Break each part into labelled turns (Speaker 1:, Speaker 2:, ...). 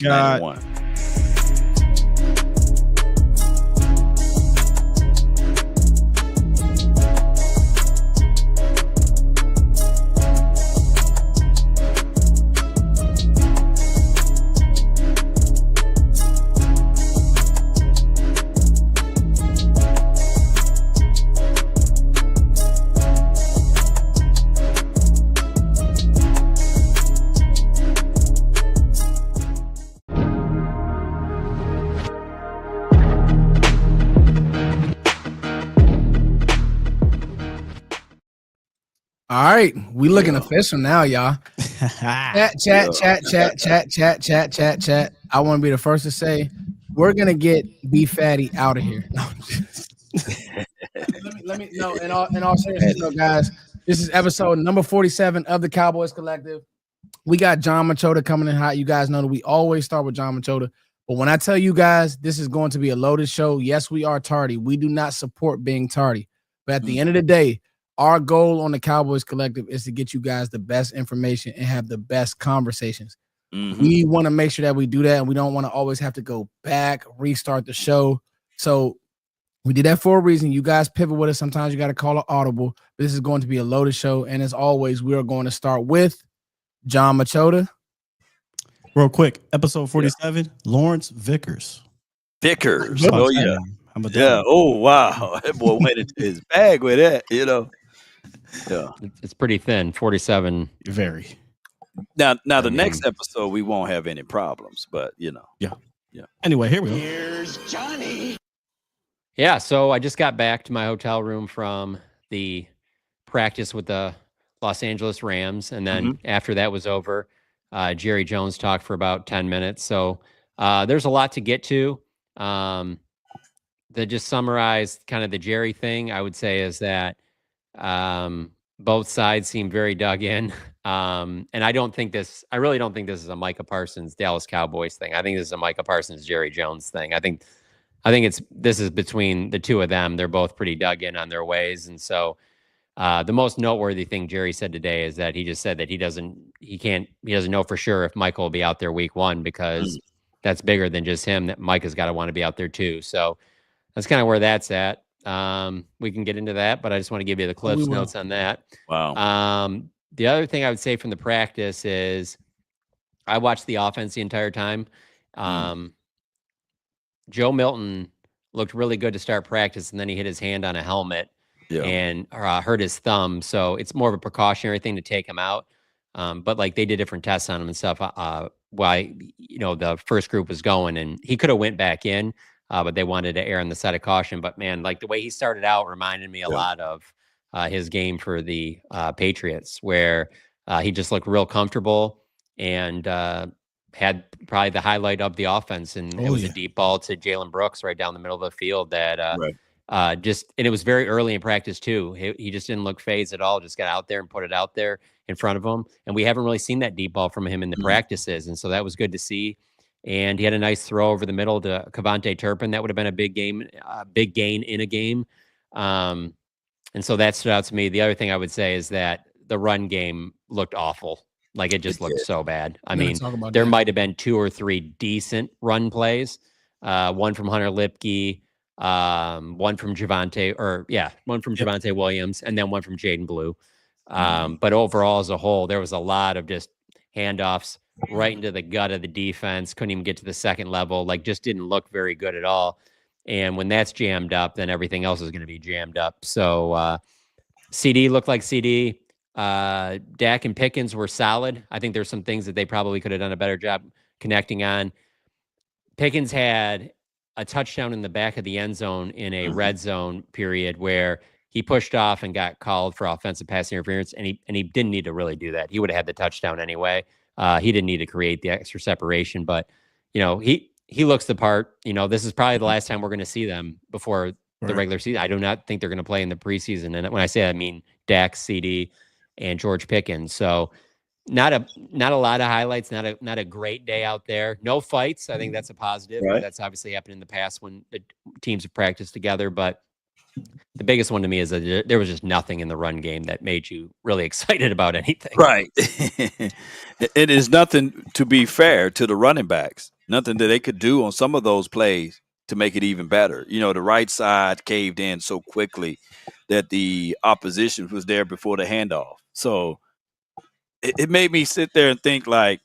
Speaker 1: 91.
Speaker 2: All right, we looking official now, y'all. Chat. I want to be the first to say we're gonna get B Fatty out of here. No, let me no. In all seriousness, though, guys, this is episode number 47 of the Cowboys Collective. We got John Machota coming in hot. You guys know that we always start with John Machota, but when I tell you guys this is going to be a loaded show, yes, we are tardy. We do not support being tardy, but at the end of the day, our goal on the Cowboys Collective is to get you guys the best information and have the best conversations. We want to make sure that we do that, and we don't want to always have to go back, restart the show. So we did that for a reason. You guys pivot with us. Sometimes you got to call an audible. This is going to be a loaded show, and as always, we are going to start with John Machota.
Speaker 3: Real quick, episode 47, Lawrence Vickers.
Speaker 1: Oh, yeah. Yeah. Oh, wow. That boy went into his bag with that, you know. Yeah.
Speaker 4: It's pretty thin, 47.
Speaker 3: Very.
Speaker 1: Now the next episode, we won't have any problems, but, you know.
Speaker 3: Yeah. Anyway, here we go.
Speaker 5: Here's Johnny.
Speaker 4: Yeah, so I just got back to my hotel room from the practice with the Los Angeles Rams, and then after that was over, Jerry Jones talked for about 10 minutes. So there's a lot to get to. To just summarize kind of the Jerry thing, I would say is that both sides seem very dug in. And I really don't think this is a Micah Parsons Dallas Cowboys thing. I think this is a Micah Parsons Jerry Jones thing. I think this is between the two of them. They're both pretty dug in on their ways. And so the most noteworthy thing Jerry said today is that he just said that he doesn't know for sure if Michael will be out there week one, because that's bigger than just him, that Micah's got to want to be out there too. So that's kind of where that's at. We can get into that, but I just want to give you the Cliff's notes on that.
Speaker 1: Wow.
Speaker 4: The other thing I would say from the practice is I watched the offense the entire time. Joe Milton looked really good to start practice, and then he hit his hand on a helmet and hurt his thumb. So it's more of a precautionary thing to take him out. But like they did different tests on him and stuff. While the first group was going, and he could have went back in. But they wanted to err on the side of caution. But, man, like the way he started out reminded me a lot of his game for the Patriots, where he just looked real comfortable and had probably the highlight of the offense. And it was a deep ball to Jalen Brooks right down the middle of the field that and it was very early in practice, too. He just didn't look phased at all, just got out there and put it out there in front of him. And we haven't really seen that deep ball from him in the practices. And so that was good to see. And he had a nice throw over the middle to Kevontae Turpin. That would have been a big gain in a game. And so that stood out to me. The other thing I would say is that the run game looked awful. Like it just looked so bad. I mean, there might have been 2 or 3 decent run plays. One from Hunter Lipke, one from Javonte Williams, and then one from Jaden Blue. But overall, as a whole, there was a lot of just handoffs right into the gut of the defense. Couldn't even get to the second level. Like just didn't look very good at all. And when that's jammed up, then everything else is going to be jammed up. So CD looked like CD. Dak and Pickens were solid. I think there's some things that they probably could have done a better job connecting on. Pickens had a touchdown in the back of the end zone in a red zone period where he pushed off and got called for offensive pass interference, and he didn't need to really do that. He would have had the touchdown anyway. He didn't need to create the extra separation, but he looks the part. This is probably the last time we're going to see them before the regular season. I do not think they're going to play in the preseason, and when I say that, I mean Dak, CD, and George Pickens. So not a lot of highlights. Not a great day out there. No fights. I think that's a positive. Right. That's obviously happened in the past when the teams have practiced together, but The biggest one to me is that there was just nothing in the run game that made you really excited about anything.
Speaker 1: Right. It is nothing, to be fair, to the running backs. Nothing that they could do on some of those plays to make it even better. The right side caved in so quickly that the opposition was there before the handoff. So it made me sit there and think, like,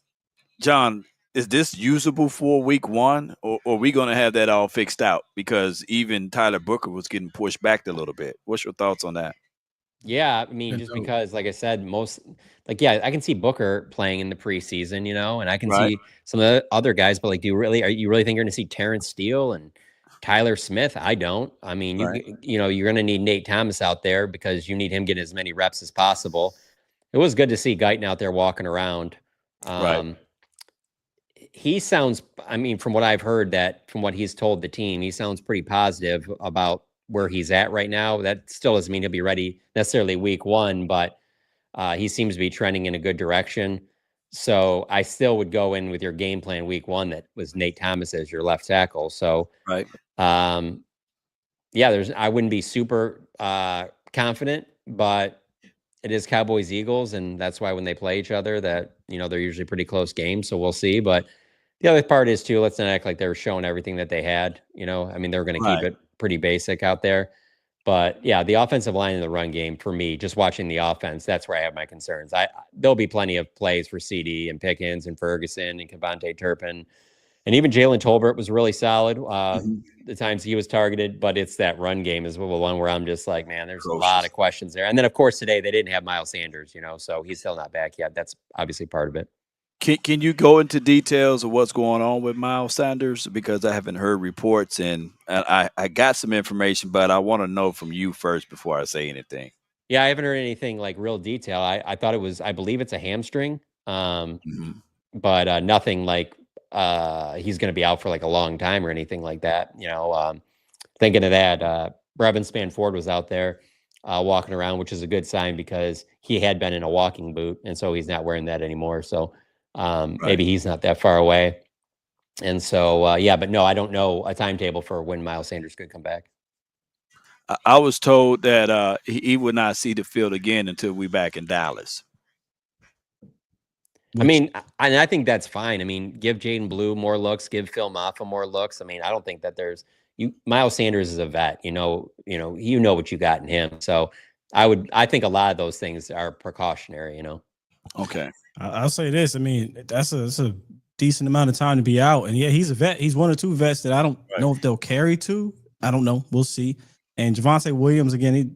Speaker 1: John, is this usable for week one, or are we going to have that all fixed out? Because even Tyler Booker was getting pushed back a little bit. What's your thoughts on that?
Speaker 4: Yeah, I mean, just because, like I said, I can see Booker playing in the preseason, and I can see some of the other guys, but are you really think you're going to see Terrence Steele and Tyler Smith? I don't. I mean, you're going to need Nate Thomas out there because you need him getting as many reps as possible. It was good to see Guyton out there walking around. He sounds, I mean, from what I've heard, from what he's told the team, he sounds pretty positive about where he's at right now. That still doesn't mean he'll be ready necessarily week one, but he seems to be trending in a good direction. So I still would go in with your game plan week one that was Nate Thomas as your left tackle. So I wouldn't be super confident, but it is Cowboys Eagles, and that's why when they play each other, that they're usually pretty close games. So we'll see. But the other part is too, let's not act like they were showing everything that they had. I mean, they're going to keep it pretty basic out there. But yeah, the offensive line in the run game, for me, just watching the offense, that's where I have my concerns. There'll be plenty of plays for CD and Pickens and Ferguson and Kevontae Turpin. And even Jalen Tolbert was really solid the times he was targeted. But it's that run game is the one where I'm just like, man, there's a lot of questions there. And then, of course, today they didn't have Miles Sanders, so he's still not back yet. That's obviously part of it.
Speaker 1: Can you go into details of what's going on with Miles Sanders? Because I haven't heard reports, and I got some information, but I want to know from you first before I say anything.
Speaker 4: Yeah, I haven't heard anything like real detail. I thought I believe it's a hamstring, but nothing like he's going to be out for like a long time or anything like that. Thinking of that, Brevin Spanford was out there walking around, which is a good sign because he had been in a walking boot, and so he's not wearing that anymore. So maybe he's not that far away. And so, but no, I don't know a timetable for when Miles Sanders could come back.
Speaker 1: I was told that he would not see the field again until we're back in Dallas.
Speaker 4: I mean, and I think that's fine. I mean, give Jaden Blue more looks, give Phil Maffa more looks. I mean, I don't think that Miles Sanders is a vet, you know what you got in him. So I think a lot of those things are precautionary,
Speaker 1: Okay.
Speaker 3: I'll say this. I mean, that's a decent amount of time to be out. And yeah, he's a vet. He's one or two vets that I don't know if they'll carry to. I don't know. We'll see. And Javonte Williams, again,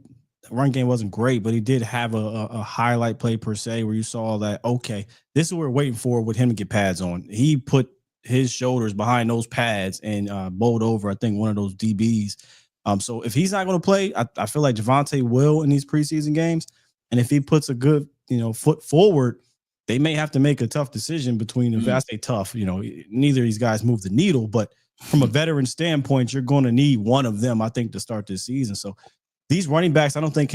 Speaker 3: run game wasn't great, but he did have a highlight play per se where you saw that, okay, this is what we're waiting for with him to get pads on. He put his shoulders behind those pads and bowled over, I think, one of those DBs. So if he's not going to play, I feel like Javonte will in these preseason games. And if he puts a good, foot forward, they may have to make a tough decision between them. I say tough, neither of these guys move the needle, but from a veteran standpoint, you're going to need one of them, I think, to start this season. So these running backs, I don't think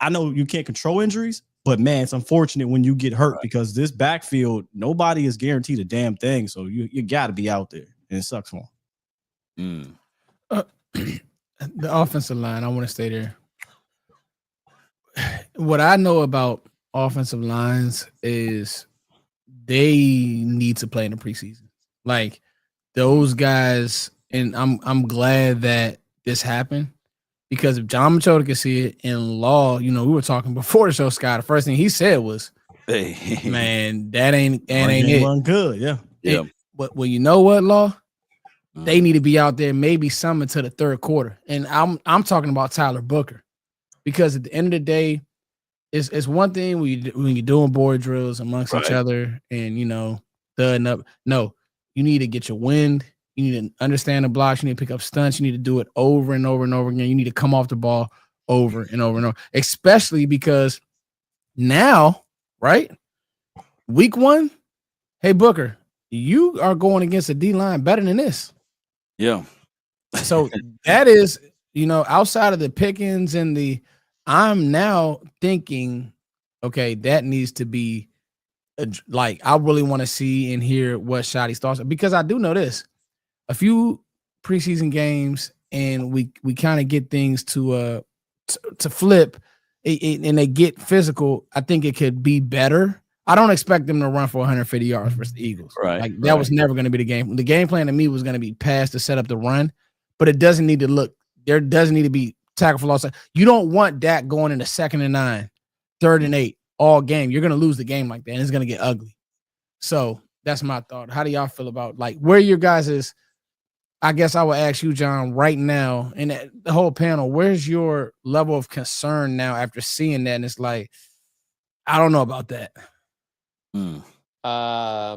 Speaker 3: I know you can't control injuries, but man, it's unfortunate when you get hurt because this backfield, nobody is guaranteed a damn thing. So you got to be out there, and it sucks for them.
Speaker 2: The offensive line, I want to stay there. What I know about offensive lines is they need to play in the preseason. Like those guys, and I'm glad that this happened because if John Machota could see it in Law, we were talking before the show, Scott. The first thing he said was, "Hey, man, that ain't it.
Speaker 3: Run good, yeah."
Speaker 2: But well, you know what, Law? They need to be out there maybe some into the third quarter, and I'm talking about Tyler Booker because at the end of the day. It's one thing when you're doing board drills amongst each other and, thudding up. No, you need to get your wind. You need to understand the blocks. You need to pick up stunts. You need to do it over and over and over again. You need to come off the ball over and over and over, especially because now, right, week one, hey, Booker, you are going against a D-line better than this.
Speaker 1: Yeah.
Speaker 2: So that is, outside of the Pickens and I'm now thinking, okay, that needs to be I really want to see and hear what Shotty's thoughts are because I do know this. A few preseason games and we kind of get things to flip and they get physical, I think it could be better. I don't expect them to run for 150 yards versus the Eagles.
Speaker 1: Right.
Speaker 2: Like that was never going to be the game. The game plan to me was going to be pass to set up the run, but it doesn't need to look. There doesn't need to be tackle for loss. You don't want Dak going into 2nd and 9, 3rd and 8 all game. You're going to lose the game like that, and it's going to get ugly. So that's my thought. How do y'all feel about like where your guys is? I guess I would ask you, John, right now, and the whole panel, where's your level of concern now after seeing that? And it's like, I don't know about that.
Speaker 4: I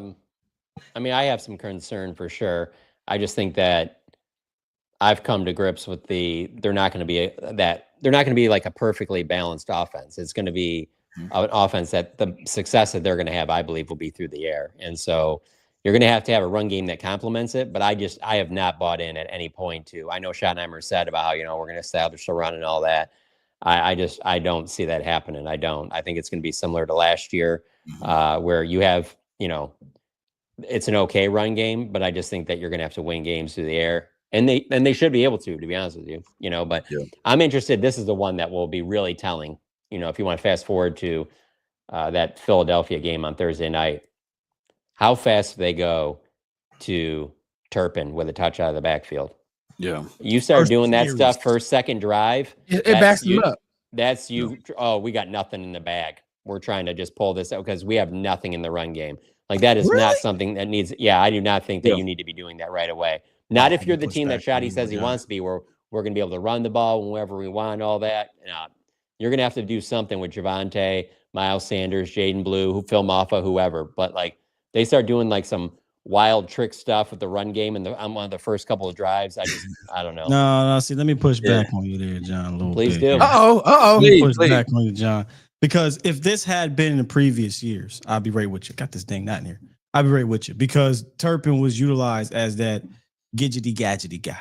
Speaker 4: mean, I have some concern for sure. I just think that I've come to grips with they're not going to be like a perfectly balanced offense. It's going to be an offense that the success that they're going to have, I believe, will be through the air. And so you're going to have a run game that complements it. But I have not bought in at any point to. I know Schottenheimer said about how we're going to establish the run and all that. I don't see that happening. I don't. I think it's going to be similar to last year, where you have it's an okay run game, but I just think that you're going to have to win games through the air. And they should be able to be honest with you, but I'm interested. This is the one that will be really telling, if you want to fast forward to that Philadelphia game on Thursday night, how fast they go to Turpin with a touch out of the backfield.
Speaker 1: Yeah.
Speaker 4: You start doing that stuff first, second drive.
Speaker 2: It backs you up.
Speaker 4: That's you. Oh, we got nothing in the bag. We're trying to just pull this out because we have nothing in the run game. Like that is not something that needs. Yeah, I do not think that you need to be doing that right away. Not if you're the team that Shotty says he wants to be, where we're going to be able to run the ball whenever we want, all that. You're going to have to do something with Javonte, Miles Sanders, Jaden Blue, Phil Maffa, whoever. But like they start doing like some wild trick stuff with the run game and on one of the first couple of drives. I don't know.
Speaker 3: No. See, let me push back on you there, John. A little
Speaker 4: Please
Speaker 3: bit.
Speaker 4: do.
Speaker 3: Push back on you, John. Because if this had been in the previous years, I'd be right with you. Got this dang not in here. I'd be right with you because Turpin was utilized as that gadgety guy.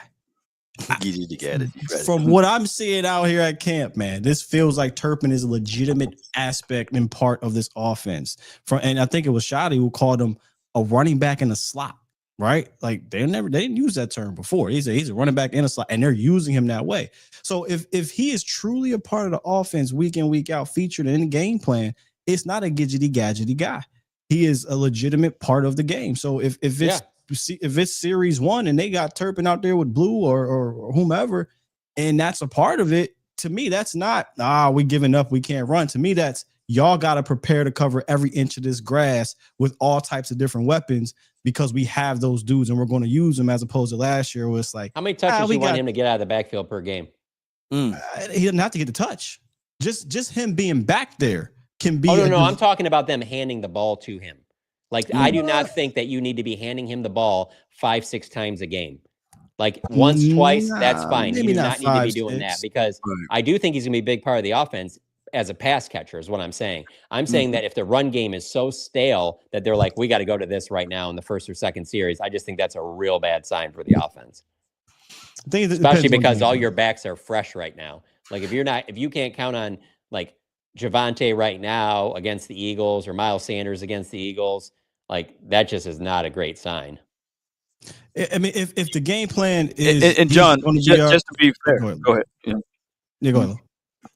Speaker 3: From what I'm seeing out here at camp, man, this feels like Turpin is a legitimate aspect and part of this offense. And I think it was Shotty who called him a running back in a slot, right? Like they didn't use that term before. He's a running back in a slot, and they're using him that way. So if he is truly a part of the offense week in, week out, featured in the game plan, it's not a gadgety guy. He is a legitimate part of the game. So if it's series 1 and they got Turpin out there with Blue or whomever, and that's a part of it, to me, that's not, we giving up, we can't run. To me, that's y'all got to prepare to cover every inch of this grass with all types of different weapons because we have those dudes and we're going to use them as opposed to last year where it's like,
Speaker 4: how many touches you want him to get out of the backfield per game?
Speaker 3: He doesn't have to get the touch. Just him being back there can be.
Speaker 4: Oh, no, I'm talking about them handing the ball to him. Like, I do not think that you need to be handing him the ball 5-6 times a game. Like once, twice, that's fine. You do not need to be doing that because I do think he's going to be a big part of the offense as a pass catcher is what I'm saying. I'm saying that if the run game is so stale that they're like, we got to go to this right now in the first or second series, I just think that's a real bad sign for the offense. Especially because all your backs are fresh right now. Like if you can't count on like Javonte right now against the Eagles or Miles Sanders against the Eagles, like that just is not a great sign.
Speaker 3: I mean, if the game plan is
Speaker 1: and John, just to be fair, go ahead.
Speaker 3: Yeah, go ahead.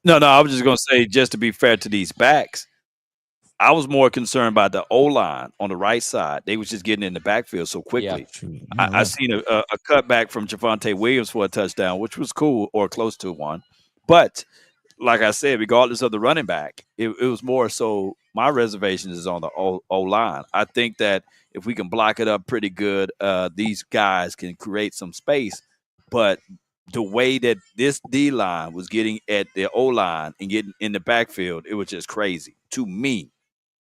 Speaker 1: No, I was just going to say, just to be fair to these backs, I was more concerned about the O-line on the right side. They was just getting in the backfield so quickly. Yeah. I seen a cutback from Javonte Williams for a touchdown, which was cool or close to one. But like I said, regardless of the running back, it was more so my reservation is on the O-line. I think that if we can block it up pretty good, these guys can create some space. But the way that this D-line was getting at the O-line and getting in the backfield, it was just crazy to me.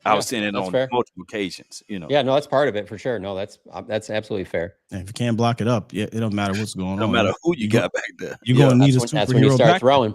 Speaker 1: I was seeing it on multiple occasions,
Speaker 4: Yeah, no, that's part of it for sure. No, that's absolutely fair.
Speaker 3: And if you can't block it up, it don't matter what's going on.
Speaker 1: No matter who you got back there.
Speaker 3: You're going to need a superhero
Speaker 4: that's when you start throwing.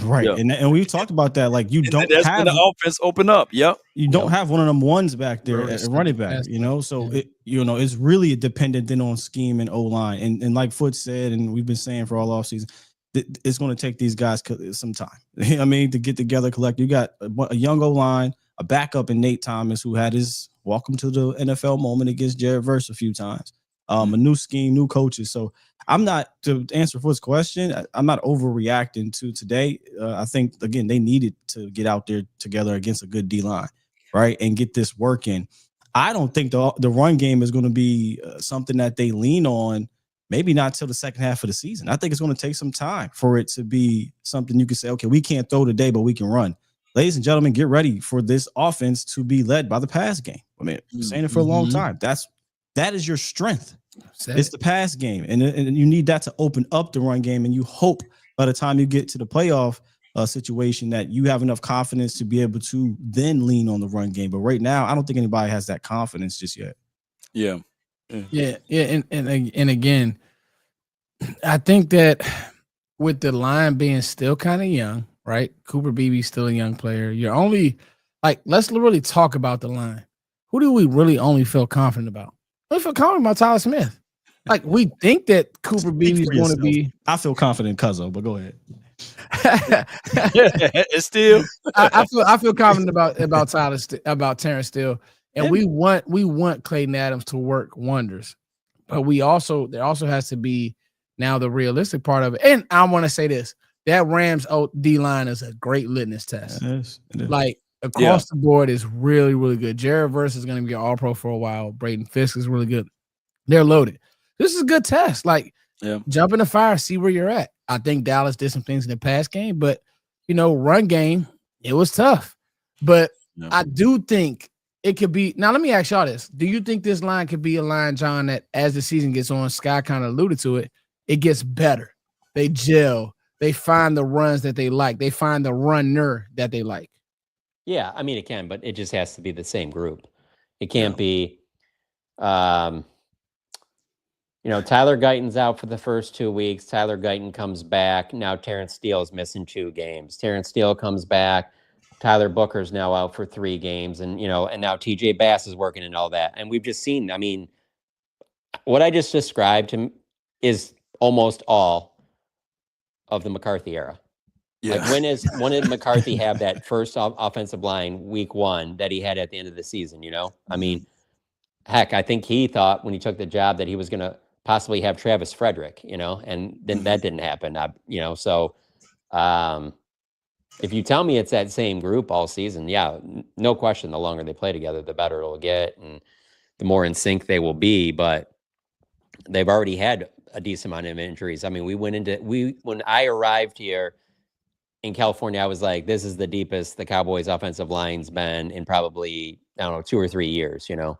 Speaker 3: Right. Yeah. And we talked about that. Like you don't
Speaker 1: that's
Speaker 3: have
Speaker 1: when the offense open up. Yep.
Speaker 3: You don't have one of them ones back there at running back, So it's really dependent then on scheme and O-line. And like Foot said, and we've been saying for all offseason, it's going to take these guys some time. I mean, to get together, collect. You got a young O-line, a backup in Nate Thomas, who had his welcome to the NFL moment against Jared Verse a few times. a new scheme, new coaches. So I'm not, to answer Foot's question, I'm not overreacting to today. I think, again, they needed to get out there together against a good D-line, right, and get this working. I don't think the run game is going to be something that they lean on, maybe not till the second half of the season. I think it's going to take some time for it to be something you can say, okay, we can't throw today, but we can run. Ladies and gentlemen, get ready for this offense to be led by the pass game. I mean, I've been saying it for a long time. That is your strength. It's the pass game, and you need that to open up the run game. And you hope by the time you get to the playoff situation that you have enough confidence to be able to then lean on the run game. But right now, I don't think anybody has that confidence just yet.
Speaker 2: Yeah. And again, I think that with the line being still kind of young, right? Cooper Beebe's still a young player. You're only let's really talk about the line. Who do we really only feel confident about? We feel confident about Tyler Smith. We think that Cooper Beebe is going to be.
Speaker 3: I feel confident in Cuzzo, but go ahead.
Speaker 1: It's still.
Speaker 2: I feel confident about Terrence Steele, and we want Clayton Adams to work wonders, but there also has to be now the realistic part of it. And I want to say this: that Rams D line is a great litmus test. It is. Across the board is really, really good. Jared Verse is going to be an all-pro for a while. Braden Fisk is really good. They're loaded. This is a good test. Jump in the fire, see where you're at. I think Dallas did some things in the pass game, but, run game, it was tough. But I do think it could be – now, let me ask y'all this. Do you think this line could be a line, John, that as the season gets on, Sky kind of alluded to it, it gets better. They gel. They find the runs that they like. They find the runner that they like.
Speaker 4: Yeah, I mean, it can, but it just has to be the same group. It can't be, Tyler Guyton's out for the first 2 weeks. Tyler Guyton comes back. Now Terrence Steele is missing 2 games. Terrence Steele comes back. Tyler Booker's now out for 3 games. And, and now TJ Bass is working and all that. And we've just seen, what I just described is almost all of the McCarthy era. Yeah. When did McCarthy have that first offensive line week 1 that he had at the end of the season? Heck, I think he thought when he took the job that he was going to possibly have Travis Frederick, and then that didn't happen. So if you tell me it's that same group all season, yeah, no question, the longer they play together, the better it'll get and the more in sync they will be. But they've already had a decent amount of injuries. When I arrived here in California, I was like, this is the deepest the Cowboys offensive line's been in probably, 2 or 3 years, and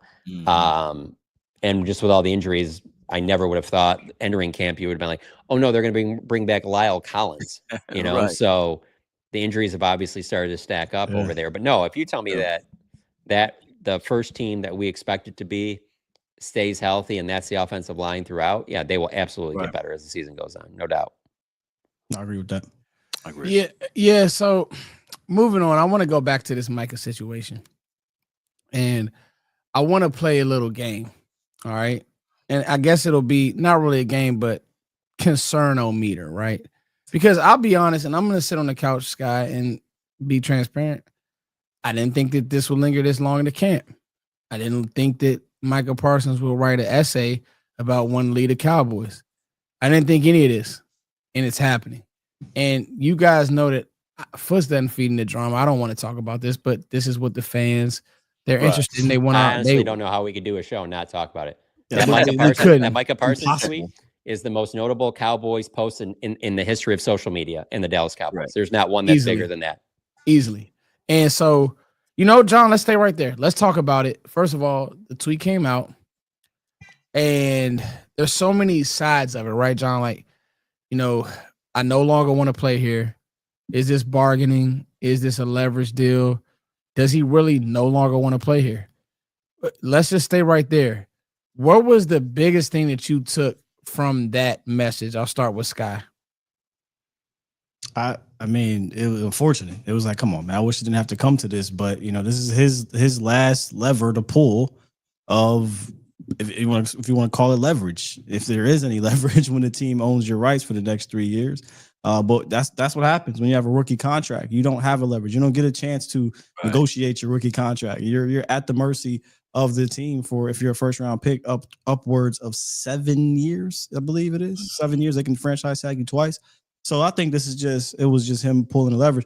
Speaker 4: just with all the injuries, I never would have thought entering camp, you would have been like, oh no, they're going to bring back Lyle Collins, Right. So the injuries have obviously started to stack up over there. But no, if you tell me that the first team that we expect it to be stays healthy and that's the offensive line throughout, yeah, they will absolutely get better as the season goes on. No doubt.
Speaker 3: I agree with that.
Speaker 2: I agree. Yeah. So moving on, I want to go back to this Micah situation. And I want to play a little game. All right. And I guess it'll be not really a game, but concern-o-meter, right? Because I'll be honest, and I'm going to sit on the couch, Sky, and be transparent. I didn't think that this would linger this long in the camp. I didn't think that Micah Parsons will write an essay about wanting to lead the Cowboys. I didn't think any of this, and it's happening. And you guys know that Foots doesn't feed in the drama. I don't want to talk about this, but this is what the fans, they're interested in. They want to.
Speaker 4: I honestly don't know how we could do a show and not talk about it. That Micah Parsons tweet is the most notable Cowboys post in the history of social media in the Dallas Cowboys. Right. There's not one that's bigger than that.
Speaker 2: Easily. And so, John, let's stay right there. Let's talk about it. First of all, the tweet came out and there's so many sides of it, right, John? I no longer want to play here. Is this bargaining? Is this a leverage deal? Does he really no longer want to play here? Let's just stay right there. What was the biggest thing that you took from that message? I'll start with Sky.
Speaker 3: I mean, it was unfortunate. It was like, come on, man. I wish it didn't have to come to this, but this is his last lever to pull of, if you want to call it leverage, if there is any leverage when the team owns your rights for the next 3 years. But that's what happens when you have a rookie contract. You don't have a leverage. You don't get a chance to negotiate your rookie contract. You're at the mercy of the team for, if you're a first round pick, upwards of 7 years, I believe it is 7 years. They can franchise tag you twice. So I think it was just him pulling the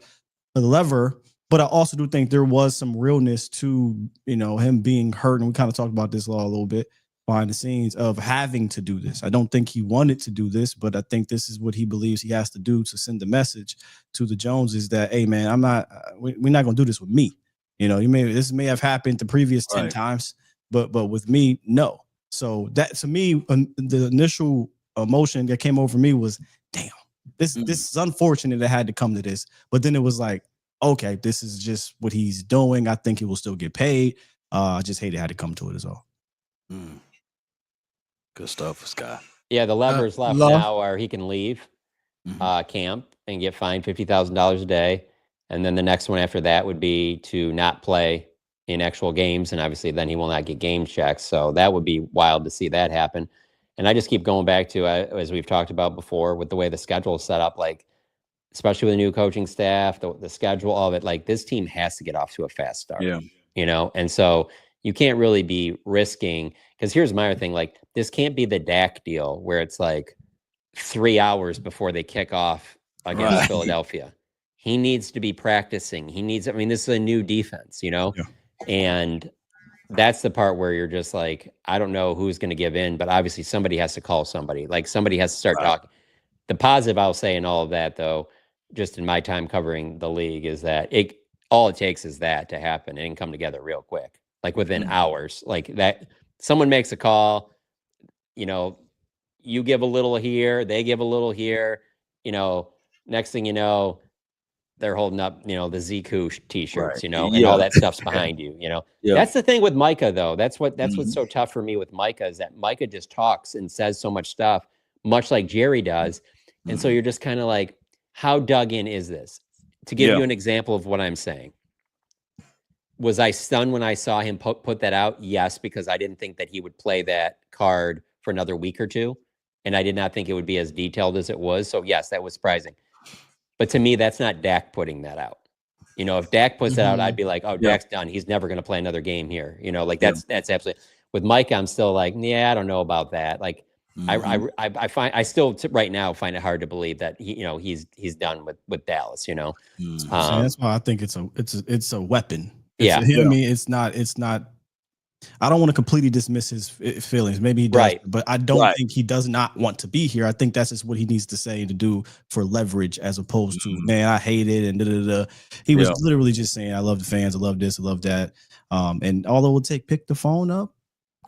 Speaker 3: lever. But I also do think there was some realness to, him being hurt. And we kind of talked about this a little bit behind the scenes of having to do this. I don't think he wanted to do this, but I think this is what he believes he has to do to send the message to the Joneses that, hey man, we're not going to do this with me. This may have happened the previous 10 times, but with me, no. So that, to me, the initial emotion that came over me was, damn, this is unfortunate it had to come to this. But then it was like, okay, this is just what he's doing. I think he will still get paid. I just hate it had to come to it as all.
Speaker 1: Good stuff, Scott.
Speaker 4: Yeah, the levers left now are he can leave camp and get fined $50,000 a day. And then the next one after that would be to not play in actual games. And obviously then he will not get game checks. So that would be wild to see that happen. And I just keep going back to, as we've talked about before, with the way the schedule is set up, like, especially with the new coaching staff, the schedule of it, like, this team has to get off to a fast start.
Speaker 1: Yeah.
Speaker 4: And so you can't really be risking, because here's my other thing, like, this can't be the Dak deal where it's like 3 hours before they kick off against Philadelphia. He needs to be practicing. This is a new defense, Yeah. And that's the part where you're just like, I don't know who's going to give in, but obviously somebody has to call somebody. Like, somebody has to start talking. The positive I'll say in all of that, though, just in my time covering the league, is that all it takes is that to happen and come together real quick, like within hours. Like that, someone makes a call, you give a little here, they give a little here, next thing you know, they're holding up, the Ziku t-shirts, and all that stuff's behind you, That's the thing with Micah, though. That's what's so tough for me with Micah, is that Micah just talks and says so much stuff, much like Jerry does. And so you're just kind of like, how dug in is this? To give you an example of what I'm saying, was I stunned when I saw him put that out? Yes, because I didn't think that he would play that card for another week or two. And I did not think it would be as detailed as it was. So yes, that was surprising. But to me, that's not Dak putting that out. If Dak puts that out, I'd be like, oh, Dak's done. He's never going to play another game here. That's absolutely. With Mike, I'm still like, yeah, I don't know about that. Like, I still right now find it hard to believe that he's done with Dallas.
Speaker 3: That's why I think it's a weapon.
Speaker 4: Yeah.
Speaker 3: It's not. I don't want to completely dismiss his feelings. Maybe he does, but I don't think he does not want to be here. I think that's just what he needs to say to do for leverage, as opposed to, man, I hate it and da-da-da. He was literally just saying, I love the fans, I love this, I love that. And all it will take, pick the phone up,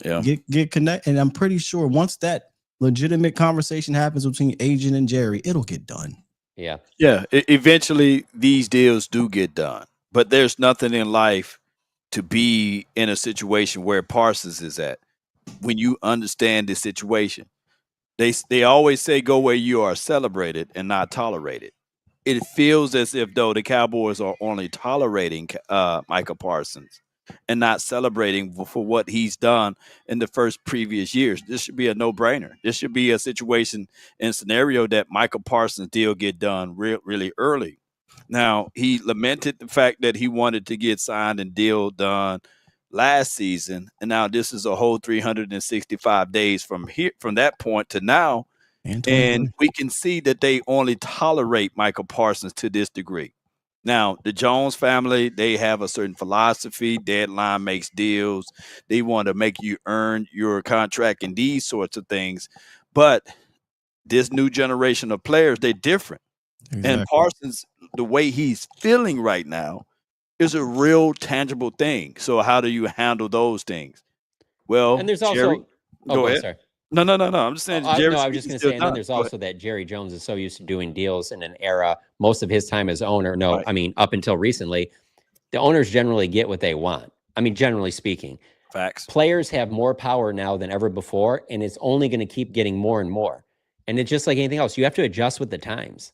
Speaker 3: get connect. And I'm pretty sure once that legitimate conversation happens between agent and Jerry, it'll get done.
Speaker 4: Yeah.
Speaker 1: Yeah. Eventually these deals do get done, but there's nothing in life to be in a situation where Parsons is at. When you understand the situation, they always say, go where you are celebrated and not tolerated. It feels as if, though, the Cowboys are only tolerating Micah Parsons and not celebrating for what he's done in the previous years. This should be a no-brainer. This should be a situation and scenario that Micah Parsons deal get done really early. Now, he lamented the fact that he wanted to get signed and deal done last season, and now this is a whole 365 days from that point to now, and we can see that they only tolerate Micah Parsons to this degree. Now, the Jones family, they have a certain philosophy. Deadline makes deals. They want to make you earn your contract and these sorts of things, but this new generation of players, they're different. Exactly. And Parsons, the way he's feeling right now, is a real tangible thing. So how do you handle those things? Well,
Speaker 4: and there's
Speaker 1: Jerry,
Speaker 4: also go ahead. Sorry.
Speaker 1: No. I'm just saying.
Speaker 4: I was just going to say, and then there's also that Jerry Jones is so used to doing deals in an era. Most of his time as owner, up until recently, the owners generally get what they want. Generally speaking,
Speaker 1: facts. Players
Speaker 4: have more power now than ever before, and it's only going to keep getting more and more. And it's just like anything else. You have to adjust with the times.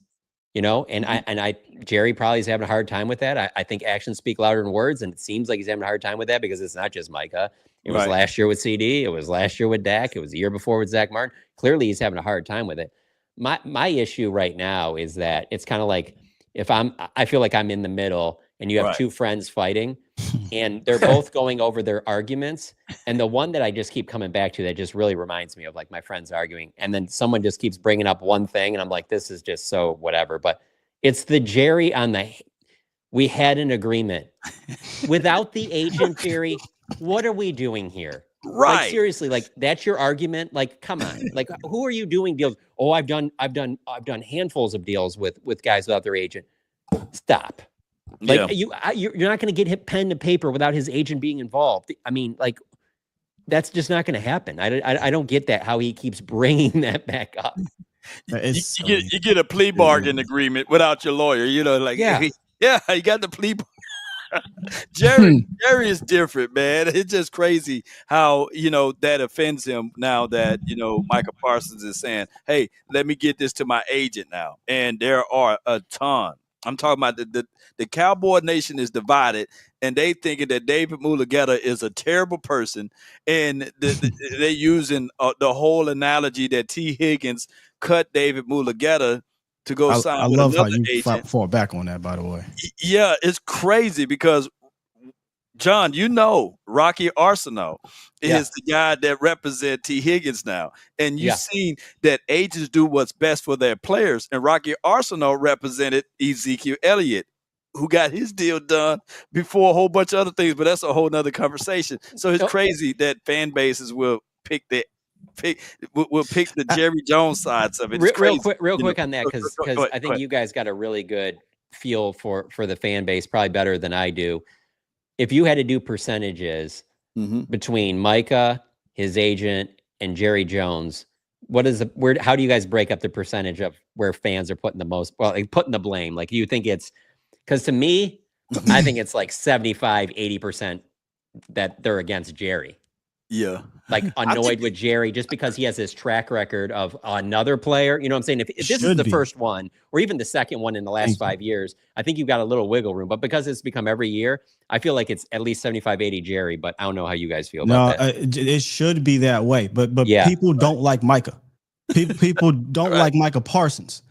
Speaker 4: And Jerry probably is having a hard time with that. I think actions speak louder than words, and it seems like he's having a hard time with that because it's not just Micah. It was last year with CD. It was last year with Dak. It was the year before with Zach Martin. Clearly, he's having a hard time with it. My issue right now is that it's kind of like I feel like I'm in the middle, and you have two friends fighting, and they're both going over their arguments. And the one that I just keep coming back to that just really reminds me of like my friends arguing. And then someone just keeps bringing up one thing. And I'm like, this is just so whatever. But it's the Jerry on the, we had an agreement. Without the agent, Jerry, what are we doing here?
Speaker 1: Right.
Speaker 4: Like, seriously, like that's your argument. Like, come on. Like, who are you doing deals? Oh, I've done handfuls of deals with guys without their agent. Stop. Like you're not going to get hit pen to paper without his agent being involved. I mean, like that's just not going to happen. I don't get that, how he keeps bringing that back up.
Speaker 1: You get a plea bargain agreement without your lawyer. You know, like you got the plea. Jerry is different, man. It's just crazy how that offends him now that Micah Parsons is saying, "Hey, let me get this to my agent now." And there are a ton. I'm talking about the Cowboy Nation is divided, and they thinking that David Mulugeta is a terrible person, and they're using the whole analogy that T. Higgins cut David Mulugeta to go sign.
Speaker 3: I
Speaker 1: with
Speaker 3: love how
Speaker 1: another
Speaker 3: you
Speaker 1: agent.
Speaker 3: fall back on that, by the way.
Speaker 1: Yeah, it's crazy because John, Rocky Arsenault is the guy that represents T. Higgins now. And you've seen that agents do what's best for their players. And Rocky Arsenault represented Ezekiel Elliott, who got his deal done before a whole bunch of other things. But that's a whole nother conversation. So it's crazy that fan bases will pick the Jerry Jones sides of it. It's
Speaker 4: real quick on that, because I think you guys got a really good feel for the fan base, probably better than I do. If you had to do percentages between Micah, his agent, and Jerry Jones, how do you guys break up the percentage of where fans are putting the most, putting the blame? Like, you think it's, because to me, I think it's like 75, 80% that they're against Jerry.
Speaker 1: Yeah.
Speaker 4: Like annoyed with Jerry just because he has this track record of another player. You know what I'm saying? If this is the first one, or even the second one in the last 5 years, I think you've got a little wiggle room. But because it's become every year, I feel like it's at least 75, 80 Jerry. But I don't know how you guys feel about that.
Speaker 3: It should be that way. But people don't like Micah. People don't like Micah Parsons.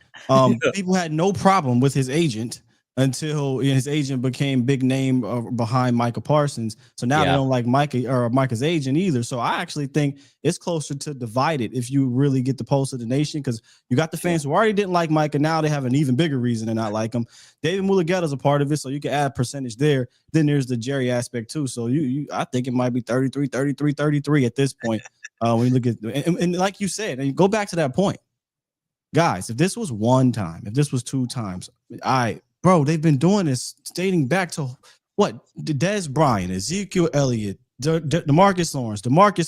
Speaker 3: People had no problem with his agent until his agent became big name behind Micah Parsons. So now they don't like Micah or Micah's agent either. So I actually think it's closer to divided if you really get the pulse of the nation, because you got the fans who already didn't like Micah. Now they have an even bigger reason to not like him. David Mulugeta is a part of it, so you can add percentage there. Then there's the Jerry aspect too. So I think it might be 33 at this point. When you look at and like you said, and you go back to that point, guys, if this was one time, if this was two times, bro, they've been doing this dating back to what? Dez Bryant, Ezekiel Elliott, DeMarcus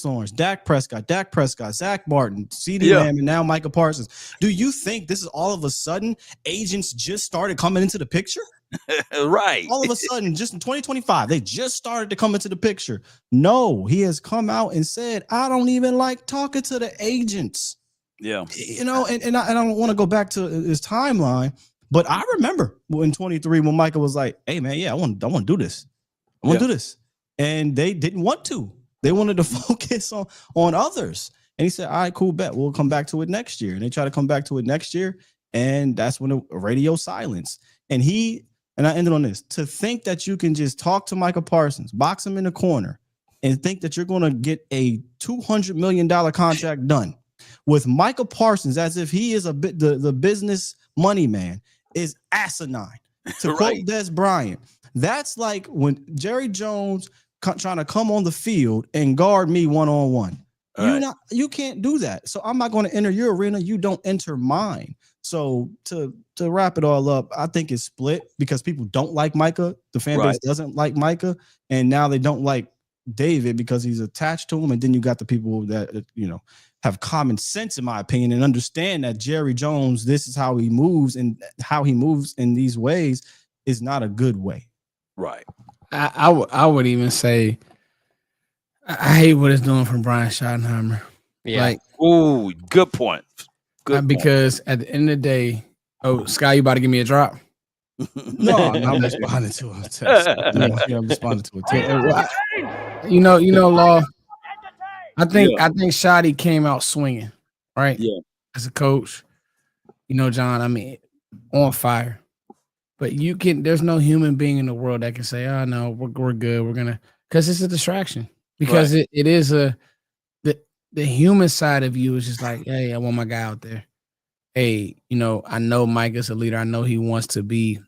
Speaker 3: Lawrence, Dak Prescott, Zach Martin, CeeDee Lamb, and now Micah Parsons. Do you think this is all of a sudden agents just started coming into the picture?
Speaker 1: Right.
Speaker 3: All of a sudden, just in 2025, they just started to come into the picture. No, he has come out and said, I don't even like talking to the agents.
Speaker 1: Yeah.
Speaker 3: And I don't want to go back to his timeline. But I remember in 23 when Micah was like, hey, man, I want to do this. I want to do this. And they didn't want to. They wanted to focus on others. And he said, all right, cool, bet. We'll come back to it next year. And they try to come back to it next year. And that's when the radio silence. And I ended on this, to think that you can just talk to Micah Parsons, box him in the corner, and think that you're going to get a $200 million contract done with Micah Parsons as if he is the business money man is asinine. To quote Dez Bryant, that's like when Jerry Jones trying to come on the field and guard me one-on-one. You can't do that. So I'm not going to enter your arena. You don't enter mine. So to wrap it all up, I think it's split because people don't like Micah. The fan base doesn't like Micah. And now they don't like David because he's attached to him. And then you got the people that, have common sense, in my opinion, and understand that Jerry Jones, this is how he moves, and how he moves in these ways is not a good way.
Speaker 1: Right.
Speaker 2: I would even say I hate what it's doing from Brian Schottenheimer.
Speaker 4: Yeah.
Speaker 1: Good point.
Speaker 2: Because at the end of the day, Sky, you about to give me a drop?
Speaker 3: No, I'm responding to a text. I'm responding to a text.
Speaker 2: Law. I think Shotty came out swinging, right?
Speaker 1: Yeah.
Speaker 2: As a coach, John, I mean, on fire. But there's no human being in the world that can say, "Oh no, we're good. We're gonna," because it's a distraction. Because it is the human side of you is just like, hey, I want my guy out there. Hey, I know Mike is a leader. I know he wants to be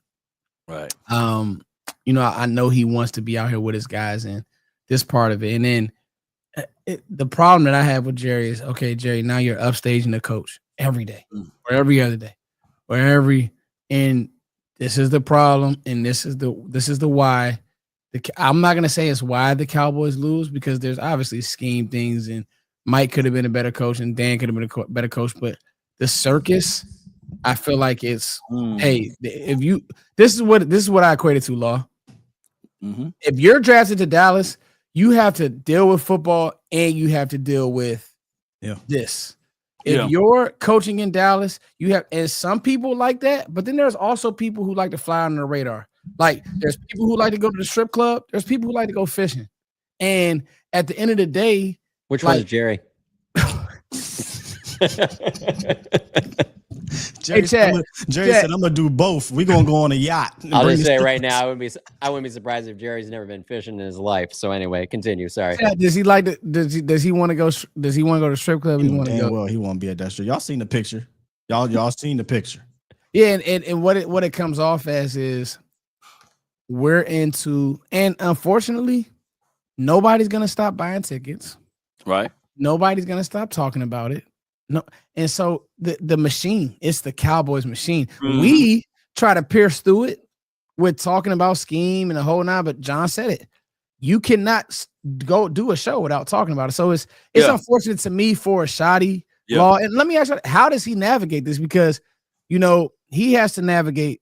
Speaker 1: right.
Speaker 2: I know he wants to be out here with his guys and this part of it. And then the problem that I have with Jerry is, okay, Jerry, now you're upstaging the coach every day or every other day and this is the problem. And this is the why. I'm not going to say it's why the Cowboys lose, because there's obviously scheme things, and Mike could have been a better coach and Dan could have been a better coach, but the circus, I feel like it's, hey, this is what I equate it to, Law.
Speaker 1: Mm-hmm.
Speaker 2: If you're drafted to Dallas, you have to deal with football and you have to deal with this. If you're coaching in Dallas, you have, and some people like that, but then there's also people who like to fly under the radar. Like there's people who like to go to the strip club. There's people who like to go fishing. And at the end of the day,
Speaker 4: which one's Jerry?
Speaker 3: Jerry said, I'm gonna do both. We're gonna go on a yacht.
Speaker 4: I'll just say right now, I wouldn't be surprised if Jerry's never been fishing in his life. So anyway, continue. Sorry.
Speaker 2: Yeah, does he like to? Does he want to go? Does he want to go to strip club?
Speaker 3: He want to go. Well, he won't be at that strip. Y'all seen the picture? Y'all seen the picture?
Speaker 2: Yeah, and what it comes off as is we're into, and unfortunately, nobody's gonna stop buying tickets.
Speaker 1: Right.
Speaker 2: Nobody's gonna stop talking about it. No, and so the machine, it's the Cowboys machine. Mm-hmm. We try to pierce through it with talking about scheme and the whole nine, but John said it. You cannot go do a show without talking about it. So it's unfortunate to me for a shoddy Law. And let me ask you, how does he navigate this? Because he has to navigate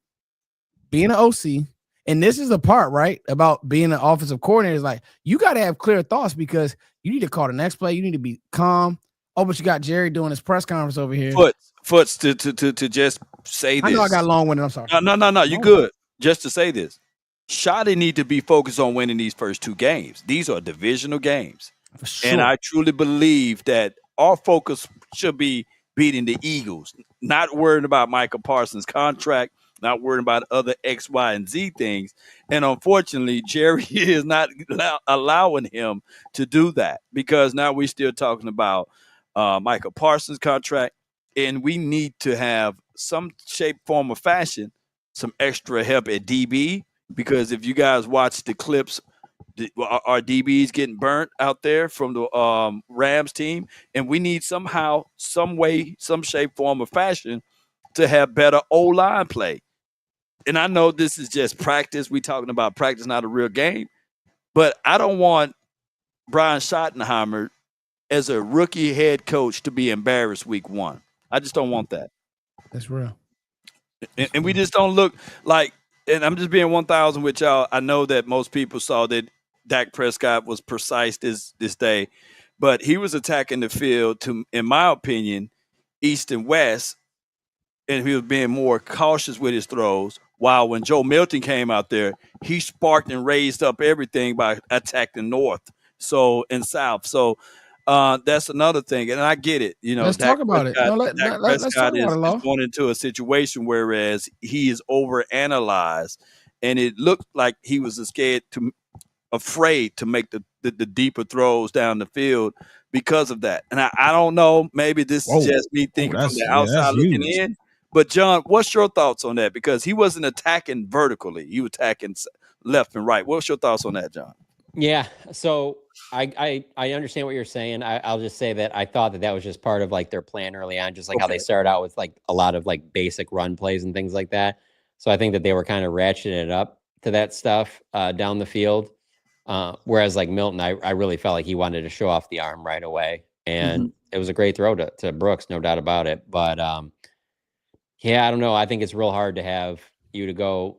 Speaker 2: being an OC, and this is the part right about being an offensive coordinator. Is like you got to have clear thoughts because you need to call the next play. You need to be calm. Oh, but you got Jerry doing his press conference over here.
Speaker 1: Foots to just say this.
Speaker 2: I know I got long-winded. I'm sorry.
Speaker 1: No. You good. Just to say this. Shoddy need to be focused on winning these first two games. These are divisional games. For sure. And I truly believe that our focus should be beating the Eagles, not worrying about Micah Parsons' contract, not worrying about other X, Y, and Z things. And unfortunately, Jerry is not allowing him to do that because now we're still talking about Micah Parsons' contract, and we need to have some shape, form, or fashion, some extra help at DB, because if you guys watch the clips, our DBs getting burnt out there from the Rams team, and we need somehow, some way, some shape, form, or fashion to have better O-line play. And I know this is just practice. We're talking about practice, not a real game, but I don't want Brian Schottenheimer as a rookie head coach to be embarrassed week one. I just don't want that.
Speaker 2: That's real.
Speaker 1: And we just don't look like, and I'm just being 1,000 with y'all. I know that most people saw that Dak Prescott was precise this day, but he was attacking the field to, in my opinion, east and west, and he was being more cautious with his throws. While when Joe Milton came out there, he sparked and raised up everything by attacking north and south. So that's another thing, and I get it.
Speaker 2: Let's talk about it. Let's talk about it.
Speaker 1: Is going into a situation whereas he is overanalyzed, and it looked like he was afraid to make the deeper throws down the field because of that. And I don't know. Maybe this is just me thinking from the outside looking in. But John, what's your thoughts on that? Because he wasn't attacking vertically; he was attacking left and right. What's your thoughts on that, John?
Speaker 4: Yeah. So I understand what you're saying. I'll just say that I thought that was just part of like their plan early on, just like how they started out with like a lot of like basic run plays and things like that. So I think that they were kind of ratcheting it up to that stuff down the field. Whereas like Milton, I really felt like he wanted to show off the arm right away. And it was a great throw to Brooks, no doubt about it. But yeah, I don't know. I think it's real hard to have you to go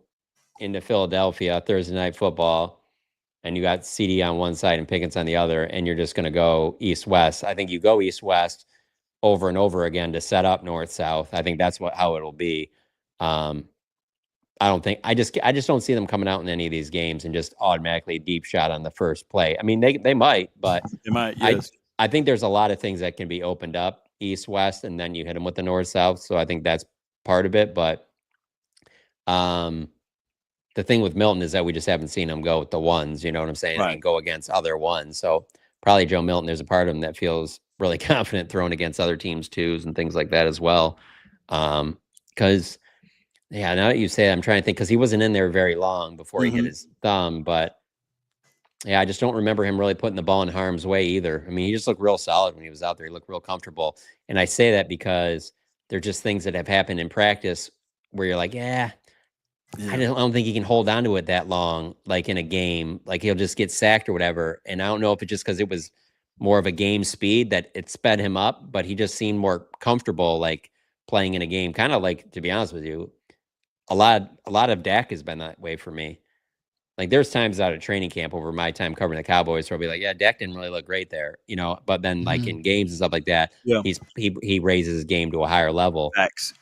Speaker 4: into Philadelphia Thursday night football and you got CD on one side and Pickens on the other, and you're just going to go east-west. I think you go east-west over and over again to set up north-south. I think that's how it'll be. I just don't see them coming out in any of these games and just automatically deep shot on the first play. I mean, they might, but
Speaker 1: they might. Yes.
Speaker 4: I think there's a lot of things that can be opened up east-west, and then you hit them with the north-south. So I think that's part of it. But the thing with Milton is that we just haven't seen him go with the ones, you know what I'm saying?
Speaker 1: Right.
Speaker 4: And go against other ones. So probably Joe Milton, there's a part of him that feels really confident throwing against other teams' twos and things like that as well. Because, yeah, now that you say it, I'm trying to think, because he wasn't in there very long before he hit his thumb. But, yeah, I just don't remember him really putting the ball in harm's way either. I mean, he just looked real solid when he was out there. He looked real comfortable. And I say that because they're just things that have happened in practice where you're like, yeah. I don't think he can hold on to it that long, like in a game. Like he'll just get sacked or whatever. And I don't know if it's just because it was more of a game speed that it sped him up, but he just seemed more comfortable, like playing in a game. Kind of like, to be honest with you, a lot of Dak has been that way for me. Like there's times out of training camp over my time covering the Cowboys where I'll be like, yeah, Dak didn't really look great there, you know. But then like in games and stuff like that, he raises his game to a higher level.
Speaker 1: Facts.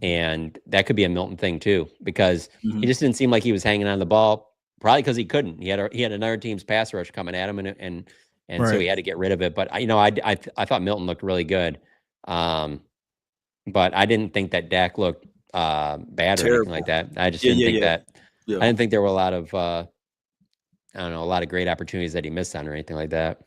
Speaker 4: And that could be a Milton thing too, because he just didn't seem like he was hanging on the ball. Probably because he couldn't. He had another team's pass rush coming at him, and so he had to get rid of it. But I thought Milton looked really good, but I didn't think that Dak looked bad or anything like that. I just didn't think that. Yeah. I didn't think there were a lot of a lot of great opportunities that he missed on or anything like that.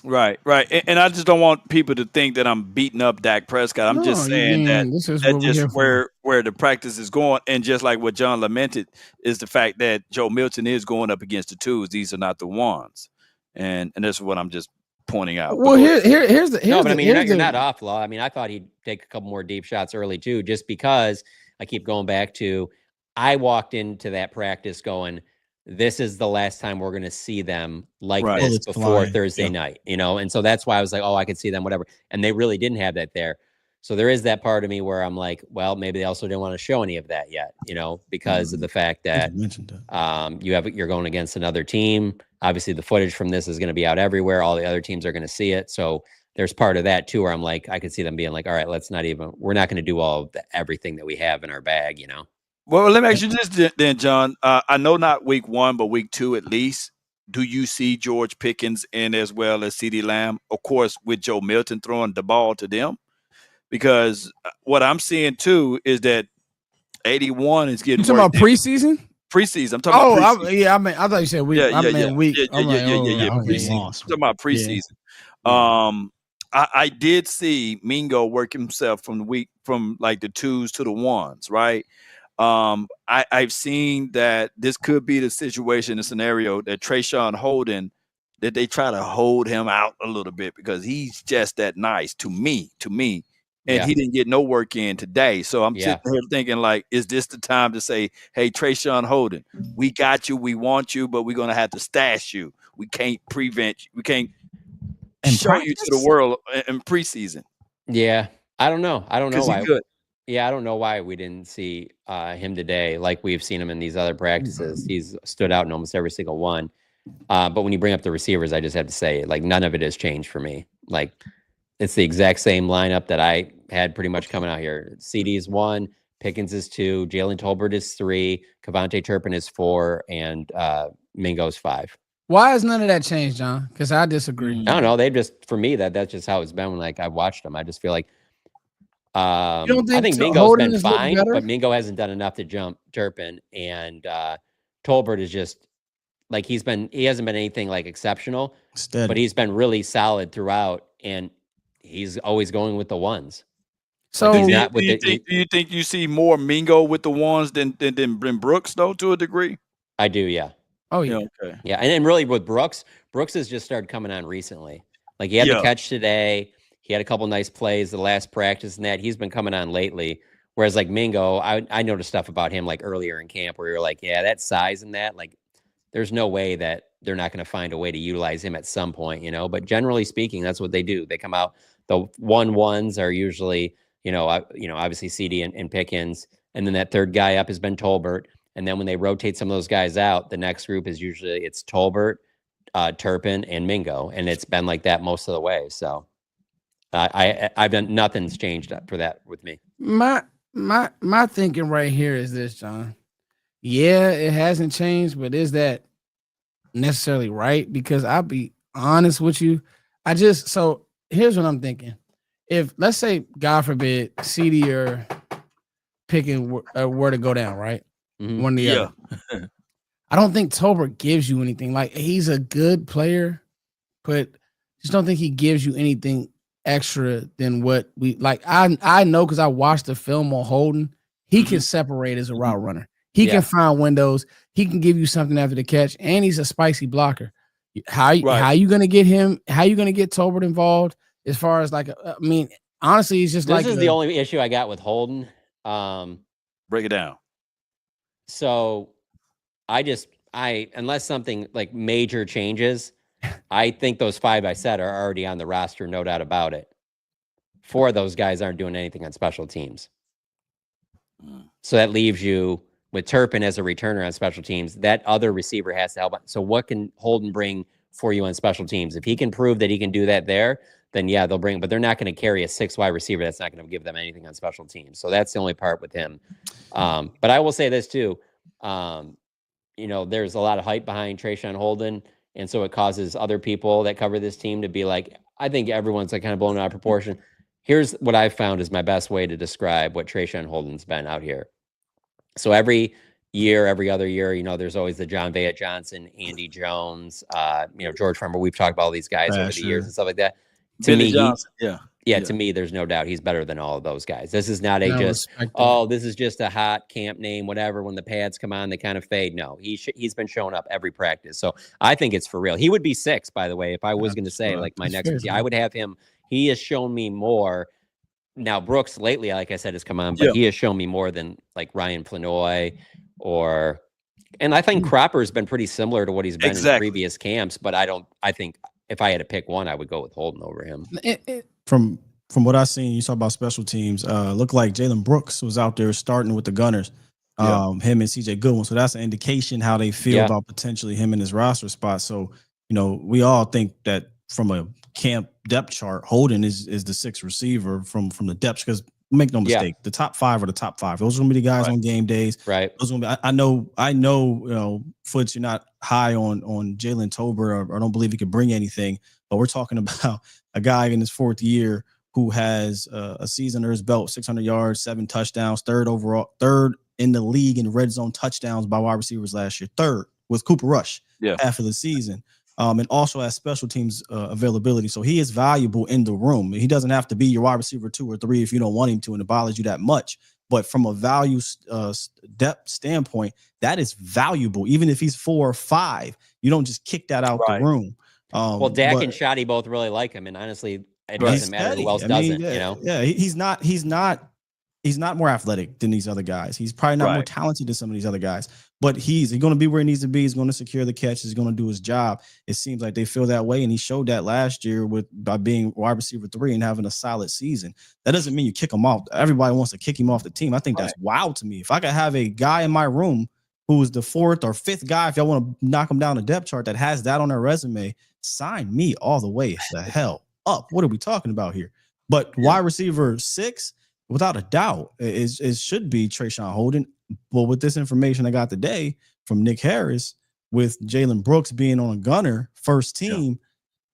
Speaker 1: Right. And I just don't want people to think that I'm beating up Dak Prescott. I'm just saying that's just where the practice is going. And just like what John lamented is the fact that Joe Milton is going up against the twos. These are not the ones. And that's what I'm just pointing out.
Speaker 2: Well, here's the
Speaker 4: no, but I mean, you're not off, Law. I mean, I thought he'd take a couple more deep shots early too, just because I keep going back to I walked into that practice going, this is the last time we're going to see them like this before Thursday night, you know? And so that's why I was like, oh, I could see them, whatever. And they really didn't have that there. So there is that part of me where I'm like, well, maybe they also didn't want to show any of that yet, you know, because of the fact that you're going against another team. Obviously the footage from this is going to be out everywhere. All the other teams are going to see it. So there's part of that too, where I'm like, I could see them being like, all right, we're not going to do all of everything that we have in our bag, you know?
Speaker 1: Well, let me ask you this then, John. I know not week 1, but week 2 at least. Do you see George Pickens in as well as CeeDee Lamb? Of course, with Joe Milton throwing the ball to them. Because what I'm seeing, too, is that 81 is getting
Speaker 2: You talking about preseason?
Speaker 1: Preseason. I'm talking about preseason.
Speaker 2: I thought you said week. I meant week.
Speaker 1: Preseason. I'm talking about preseason. Yeah. I did see Mingo work himself from like the twos to the ones, right? I've seen that this could be the situation, the scenario that Tan Holden, that they try to hold him out a little bit because he's just that nice to me. And he didn't get no work in today. So I'm sitting here thinking like, is this the time to say, hey, Tan Holden, we got you. We want you, but we're going to have to stash you. We can't prevent you. We can't show you to the world in preseason.
Speaker 4: Yeah. I don't know why.
Speaker 1: Good.
Speaker 4: Yeah, I don't know why we didn't see him today like we've seen him in these other practices. He's stood out in almost every single one. But when you bring up the receivers, I just have to say, like, none of it has changed for me. Like, it's the exact same lineup that I had pretty much coming out here. CD is 1, Pickens is 2, Jalen Tolbert is 3, Kevontae Turpin is 4, and Mingo's 5.
Speaker 2: Why has none of that changed, John? Because I disagree.
Speaker 4: I don't know. For me, that's just how it's been when like I've watched them. I just feel like I think Mingo's been fine, but Mingo hasn't done enough to jump Turpin, and Tolbert is just like he hasn't been anything like exceptional, but he's been really solid throughout, and he's always going with the ones.
Speaker 1: So like do you think you see more Mingo with the ones than Brooks though, to a degree?
Speaker 4: I do, yeah.
Speaker 2: Oh yeah,
Speaker 4: okay, yeah, and then really with Brooks has just started coming on recently. Like he had the catch today. He had a couple nice plays the last practice and that. He's been coming on lately. Whereas like Mingo, I noticed stuff about him like earlier in camp where you're like, yeah, that size and that, like there's no way that they're not going to find a way to utilize him at some point, you know. But generally speaking, that's what they do. They come out, the 1-1s are usually, obviously CD and Pickens. And then that third guy up has been Tolbert. And then when they rotate some of those guys out, the next group is usually it's Tolbert, Turpin, and Mingo. And it's been like that most of the way. So I've done, nothing's changed for that with me.
Speaker 2: My thinking right here is this, John. Yeah, it hasn't changed, but is that necessarily right? Because I'll be honest with you. So here's what I'm thinking. If, let's say, God forbid, CD or Pickens were to go down, right?
Speaker 4: Mm-hmm.
Speaker 2: One or the other. I don't think Tolbert gives you anything. Like, he's a good player, but just don't think he gives you anything extra than what we like. I know because I watched the film on Holden. He can separate as a route runner. He can find windows. He can give you something after the catch, and he's a spicy blocker. How you gonna get him? How you gonna get Tolbert involved? As far as like, I mean, honestly, it's just
Speaker 4: this is the only issue I got with Holden.
Speaker 1: Break it down.
Speaker 4: So unless something like major changes, I think those 5 I said are already on the roster, no doubt about it. 4 of those guys aren't doing anything on special teams. So that leaves you with Turpin as a returner on special teams. That other receiver has to help. So what can Holden bring for you on special teams? If he can prove that he can do that there, then yeah, they'll bring, but they're not going to carry a 6 wide receiver. That's not going to give them anything on special teams. So that's the only part with him. But I will say this too. There's a lot of hype behind Trayshawn Holden. And so it causes other people that cover this team to be like, I think everyone's like kind of blown out of proportion. Here's what I've found is my best way to describe what Trayshawn Holden's been out here. So every year, every other year, there's always the John Veidt Johnson, Andy Jones, George Farmer. We've talked about all these guys over the years and stuff like that. To me, to me, there's no doubt he's better than all of those guys. This is not this is just a hot camp name, whatever. When the pads come on, they kind of fade. No, he's been showing up every practice. So I think it's for real. He would be 6, by the way, if I was going to say like my next. I would have him. He has shown me more. Now Brooks lately, like I said, has come on, but he has shown me more than like Ryan Flanoy and I think Cropper's been pretty similar to what he's been in previous camps. But I think if I had to pick one, I would go with Holden over him.
Speaker 3: From what I've seen, you talk about special teams. Looked like Jalen Brooks was out there starting with the Gunners. Him and CJ Goodwin. So that's an indication how they feel about potentially him in his roster spot. So we all think that from a camp depth chart, Holden is the 6th receiver from the depth, because make no mistake, the top 5 are the top 5. Those are gonna be the guys on game days.
Speaker 4: Right.
Speaker 3: Those are gonna be, I know, Foots, you're not high on Jalen Tolbert or don't believe he could bring anything, but we're talking about a guy in his 4th year who has a season under his belt, 600 yards, 7 touchdowns, third in the league in red zone touchdowns by wide receivers last year, 3rd with Cooper Rush half of the season. And also has special teams availability. So he is valuable in the room. He doesn't have to be your wide receiver 2 or 3 if you don't want him to, and it bothers you that much. But from a value depth standpoint, that is valuable. Even if he's 4 or 5, you don't just kick that out the room.
Speaker 4: Well, Dak and Shotty both really like him, and honestly, it doesn't matter who else doesn't.
Speaker 3: Yeah, he's not more athletic than these other guys. He's probably not more talented than some of these other guys, but he's going to be where he needs to be. He's going to secure the catch. He's going to do his job. It seems like they feel that way, and he showed that last year by being wide receiver 3 and having a solid season. That doesn't mean you kick him off. Everybody wants to kick him off the team. I think that's wild to me. If I could have a guy in my room who is the 4th or 5th guy, if y'all want to knock him down the depth chart, that has that on their resume, sign me all the way the hell up. What are we talking about here? But wide receiver 6, without a doubt, it should be Trayshawn Holden. But with this information I got today from Nick Harris, with Jalen Brooks being on a Gunner first team,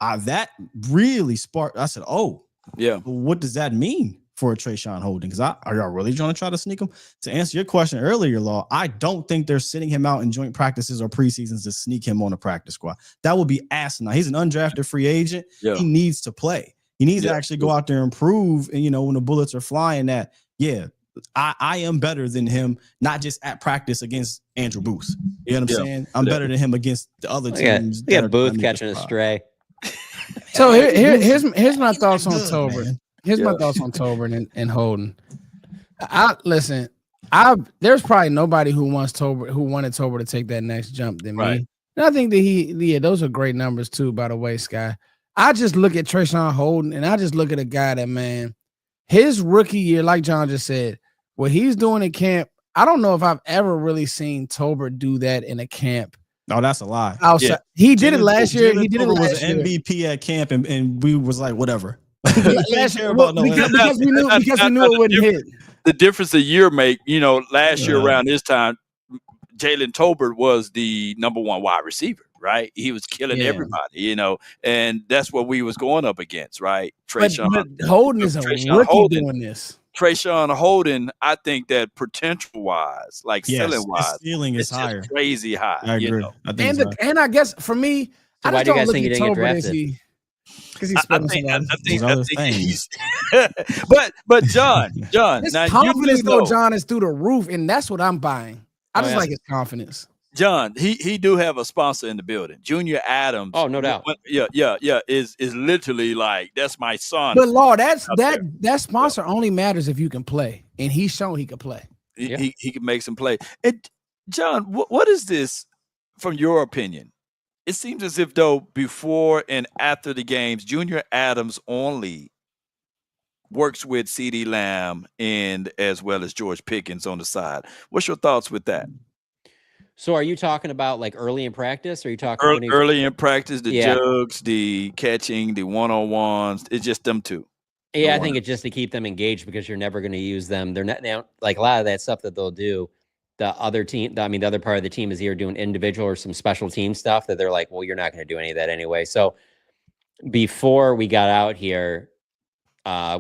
Speaker 3: that really sparked. I said, what does that mean for a Trayshawn Holden? Because are y'all really trying to sneak him? To answer your question earlier, Law, I don't think they're sitting him out in joint practices or preseasons to sneak him on a practice squad. That would be asinine. He's an undrafted free agent. He needs to play. He needs to actually go out there and prove, and when the bullets are flying, that I am better than him, not just at practice against Andrew Booth. You know what I'm saying? I'm better than him against the other teams.
Speaker 4: Yeah, Booth catching a stray.
Speaker 2: So here's my thoughts on Tolbert. Here's my thoughts on Tolbert and Holden. There's probably nobody who wanted Tolbert to take that next jump than me. And I think that those are great numbers too, by the way, Sky. I just look at Trayshawn Holden, and I just look at a guy that, man, his rookie year, like John just said, what he's doing in camp, I don't know if I've ever really seen Tolbert do that in a camp.
Speaker 3: No, that's a lie.
Speaker 2: He did it last year. He did it last
Speaker 3: was an MVP at camp, and we was like, whatever.
Speaker 2: Because we knew it wouldn't hit.
Speaker 1: The difference a year make, last year around this time, Jalen Tolbert was the number 1 wide receiver. Right, he was killing everybody, and that's what we was going up against, right?
Speaker 2: But Holden is a rookie doing this.
Speaker 1: Trayshawn Holden, I think that potential wise, like ceiling
Speaker 3: His
Speaker 1: wise,
Speaker 3: ceiling is
Speaker 1: it's just
Speaker 3: higher.
Speaker 1: crazy high.
Speaker 3: I agree. I think
Speaker 2: And I guess for me,
Speaker 4: So
Speaker 2: I
Speaker 4: why
Speaker 2: just
Speaker 4: do you
Speaker 2: don't
Speaker 4: guys
Speaker 2: look
Speaker 4: think
Speaker 2: at
Speaker 4: he didn't get
Speaker 2: Tolbert as
Speaker 4: drafted?
Speaker 2: because he's spitting somebody.
Speaker 3: These other things.
Speaker 1: but John,
Speaker 2: His
Speaker 1: now
Speaker 2: confidence
Speaker 1: you do
Speaker 2: though,
Speaker 1: know,
Speaker 2: John, is through the roof, and that's what I'm buying. I just
Speaker 4: yeah.
Speaker 2: like his confidence.
Speaker 1: John, he do have a sponsor in the building. Junior Adams.
Speaker 4: Oh, no doubt.
Speaker 1: Is literally like that's my son.
Speaker 2: But Law,
Speaker 1: out there.
Speaker 2: that sponsor only matters if you can play, and he's shown he can play.
Speaker 1: He can make some play. And John, what is this from your opinion? It seems as if though before and after the games, Junior Adams only works with CD Lamb and as well as George Pickens on the side. What's your thoughts with that?
Speaker 4: So are you talking about like early in practice? Or are you talking
Speaker 1: early in practice, the jugs, the catching, the one-on-ones? It's just them two.
Speaker 4: Yeah, I think it's just to keep them engaged because you're never going to use them. They're not now like a lot of that stuff that they'll do. The other team, the other part of the team is either doing individual or some special team stuff that they're like, well, you're not going to do any of that anyway. So before we got out here,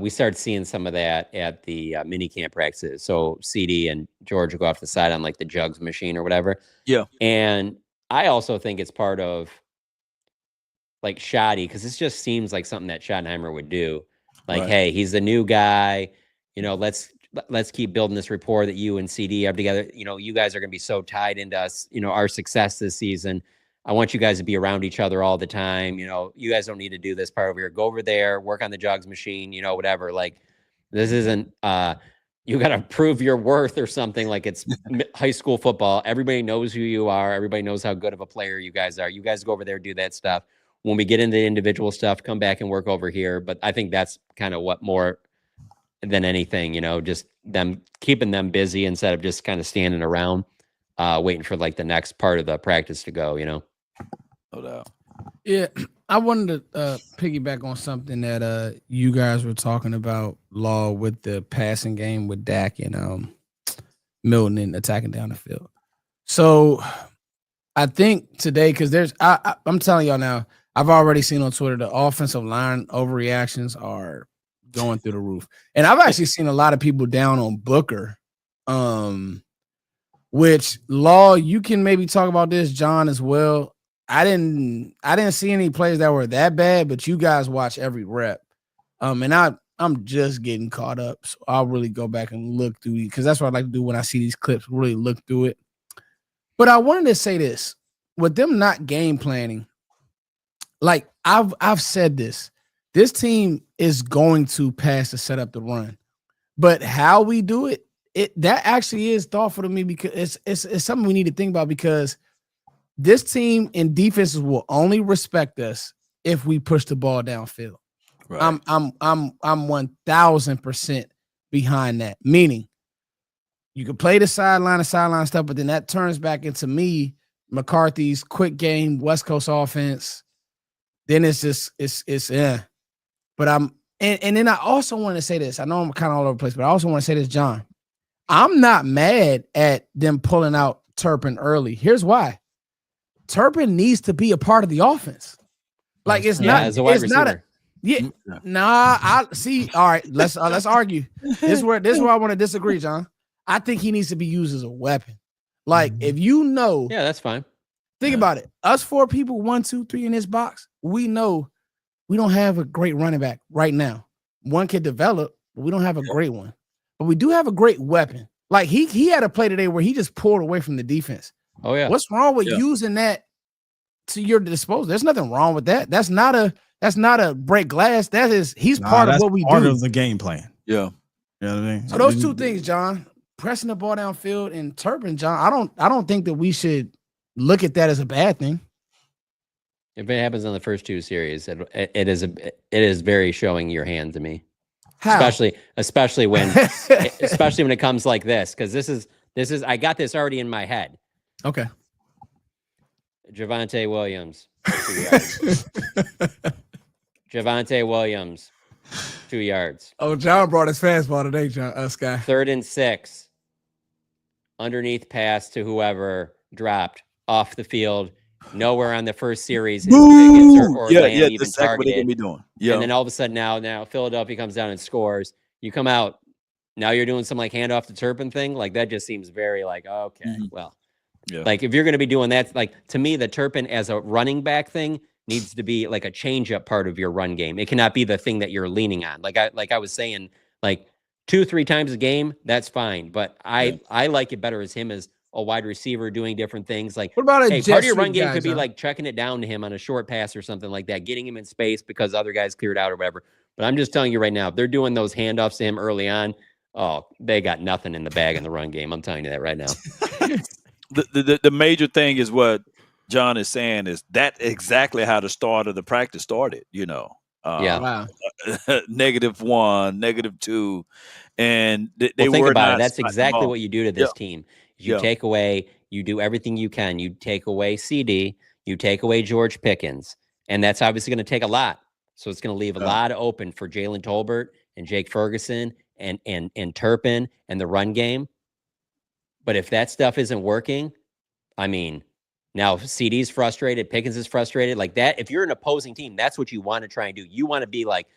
Speaker 4: we started seeing some of that at the mini camp practices. So CD and George will go off the side on like the jugs machine or whatever.
Speaker 1: Yeah.
Speaker 4: And I also think it's part of like Shoddy, because this just seems like something that Schottenheimer would do. Like, hey, he's the new guy. You know, let's keep building this rapport that you and CD have together. You know, you guys are going to be so tied into us, you know, our success this season. I want you guys to be around each other all the time. You know, you guys don't need to do this part over here. Go over there, work on the jugs machine, you know, whatever. Like, this isn't, you got to prove your worth or something. Like, it's high school football. Everybody knows who you are. Everybody knows how good of a player you guys are. You guys go over there, do that stuff. When we get into individual stuff, come back and work over here. But I think that's kind of what more than anything, you know, just them keeping them busy instead of just kind of standing around, waiting for like the next part of the practice to go, you know?
Speaker 1: No doubt.
Speaker 2: Yeah, I wanted to piggyback on something that you guys were talking about, Law, with the passing game with Dak and Milton and attacking down the field. So I think today, because I'm telling y'all now, I've already seen on Twitter the offensive line overreactions are going through the roof. And I've actually seen a lot of people down on Booker, which, Law, you can maybe talk about this, John, as well. I didn't see any plays that were that bad, but you guys watch every rep. And I'm just getting caught up. So I'll really go back and look through it, because that's what I like to do when I see these clips, really look through it. But I wanted to say this, with them not game planning, like I've said this team is going to pass to set up the run, but how we do it, that actually is thoughtful to me, because it's something we need to think about, because this team and defenses will only respect us if we push the ball downfield. Right. I'm 1000% behind that. Meaning, you can play the sideline stuff, but then that turns back into me, McCarthy's quick game West Coast offense. Then it's just it's. But and then I also want to say this. I know I'm kind of all over the place, but I also want to say this, John. I'm not mad at them pulling out Turpin early. Here's why. Turpin needs to be a part of the offense. Like, it's not
Speaker 4: as a wide receiver.
Speaker 2: I see. All right, let's argue. This is where I want to disagree, John. I think he needs to be used as a weapon. Like, if you know,
Speaker 4: that's fine.
Speaker 2: Think about it. Us 4 people, 1, 2, 3 in this box. We know we don't have a great running back right now. One can develop, but we don't have a great one. But we do have a great weapon. Like, he had a play today where he just pulled away from the defense.
Speaker 4: Oh yeah.
Speaker 2: What's wrong with using that to your disposal? There's nothing wrong with that. That's not a break glass. He's part of what we do.
Speaker 3: Part of the game plan.
Speaker 1: Yeah.
Speaker 3: You know what I mean?
Speaker 2: So those two things, John, pressing the ball downfield and Turpin, John, I don't think that we should look at that as a bad thing.
Speaker 4: If it happens on the first 2 series, it is very showing your hand to me.
Speaker 2: How?
Speaker 4: Especially when it comes like this, because this is I got this already in my head.
Speaker 2: Okay.
Speaker 4: Javonte Williams, 2 yards. Javonte Williams, 2 yards.
Speaker 2: Oh, John brought his fastball today, Sky.
Speaker 4: 3rd and 6. Underneath pass to whoever, dropped off the field. Nowhere on the first series is Pickens or Lamb even targeted.
Speaker 1: Be doing. Yeah.
Speaker 4: And then all of a sudden now Philadelphia comes down and scores. You come out Now you're doing some like handoff to Turpin thing. Like that just seems very like, okay, well,
Speaker 1: Yeah.
Speaker 4: like if you're going to be doing that, like to me, the Turpin as a running back thing needs to be like a change up part of your run game. It cannot be the thing that you're leaning on. Like I was saying, like 2-3 times a game, that's fine. But I like it better as him as a wide receiver doing different things. Like,
Speaker 2: What about a
Speaker 4: hey,
Speaker 2: jet
Speaker 4: part of your run
Speaker 2: sweep
Speaker 4: game
Speaker 2: guy,
Speaker 4: could be
Speaker 2: John?
Speaker 4: like checking it down to him on a short pass or something like that, getting him in space because other guys cleared out or whatever. But I'm just telling you right now, if they're doing those handoffs to him early on, oh, they got nothing in the bag in the run game. I'm telling you that right now.
Speaker 1: The major thing is what John is saying is that exactly how the start of the practice started,
Speaker 4: Yeah.
Speaker 2: Wow.
Speaker 1: -1, -2, and they
Speaker 4: think
Speaker 1: were
Speaker 4: about
Speaker 1: not
Speaker 4: it. That's
Speaker 1: spotting the
Speaker 4: exactly
Speaker 1: ball.
Speaker 4: what you do to this team. You take away, you do everything you can. You take away CD, you take away George Pickens, and that's obviously going to take a lot. So it's going to leave a lot open for Jalen Tolbert and Jake Ferguson and Turpin and the run game. But if that stuff isn't working, I mean, now CD's frustrated, Pickens is frustrated. Like that, if you're an opposing team, that's what you want to try and do. You want to be like,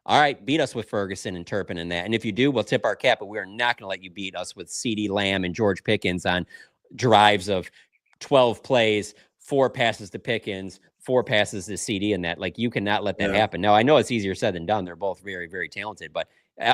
Speaker 4: all right, beat us with Ferguson and Turpin and that. And if you do, we'll tip our cap, but we're not going to let you beat us with CD Lamb and George Pickens on drives of 12 plays, 4 passes to Pickens, 4 passes to CD and that. Like, you cannot let that happen. Now, I know it's easier said than done. They're both very, very talented, but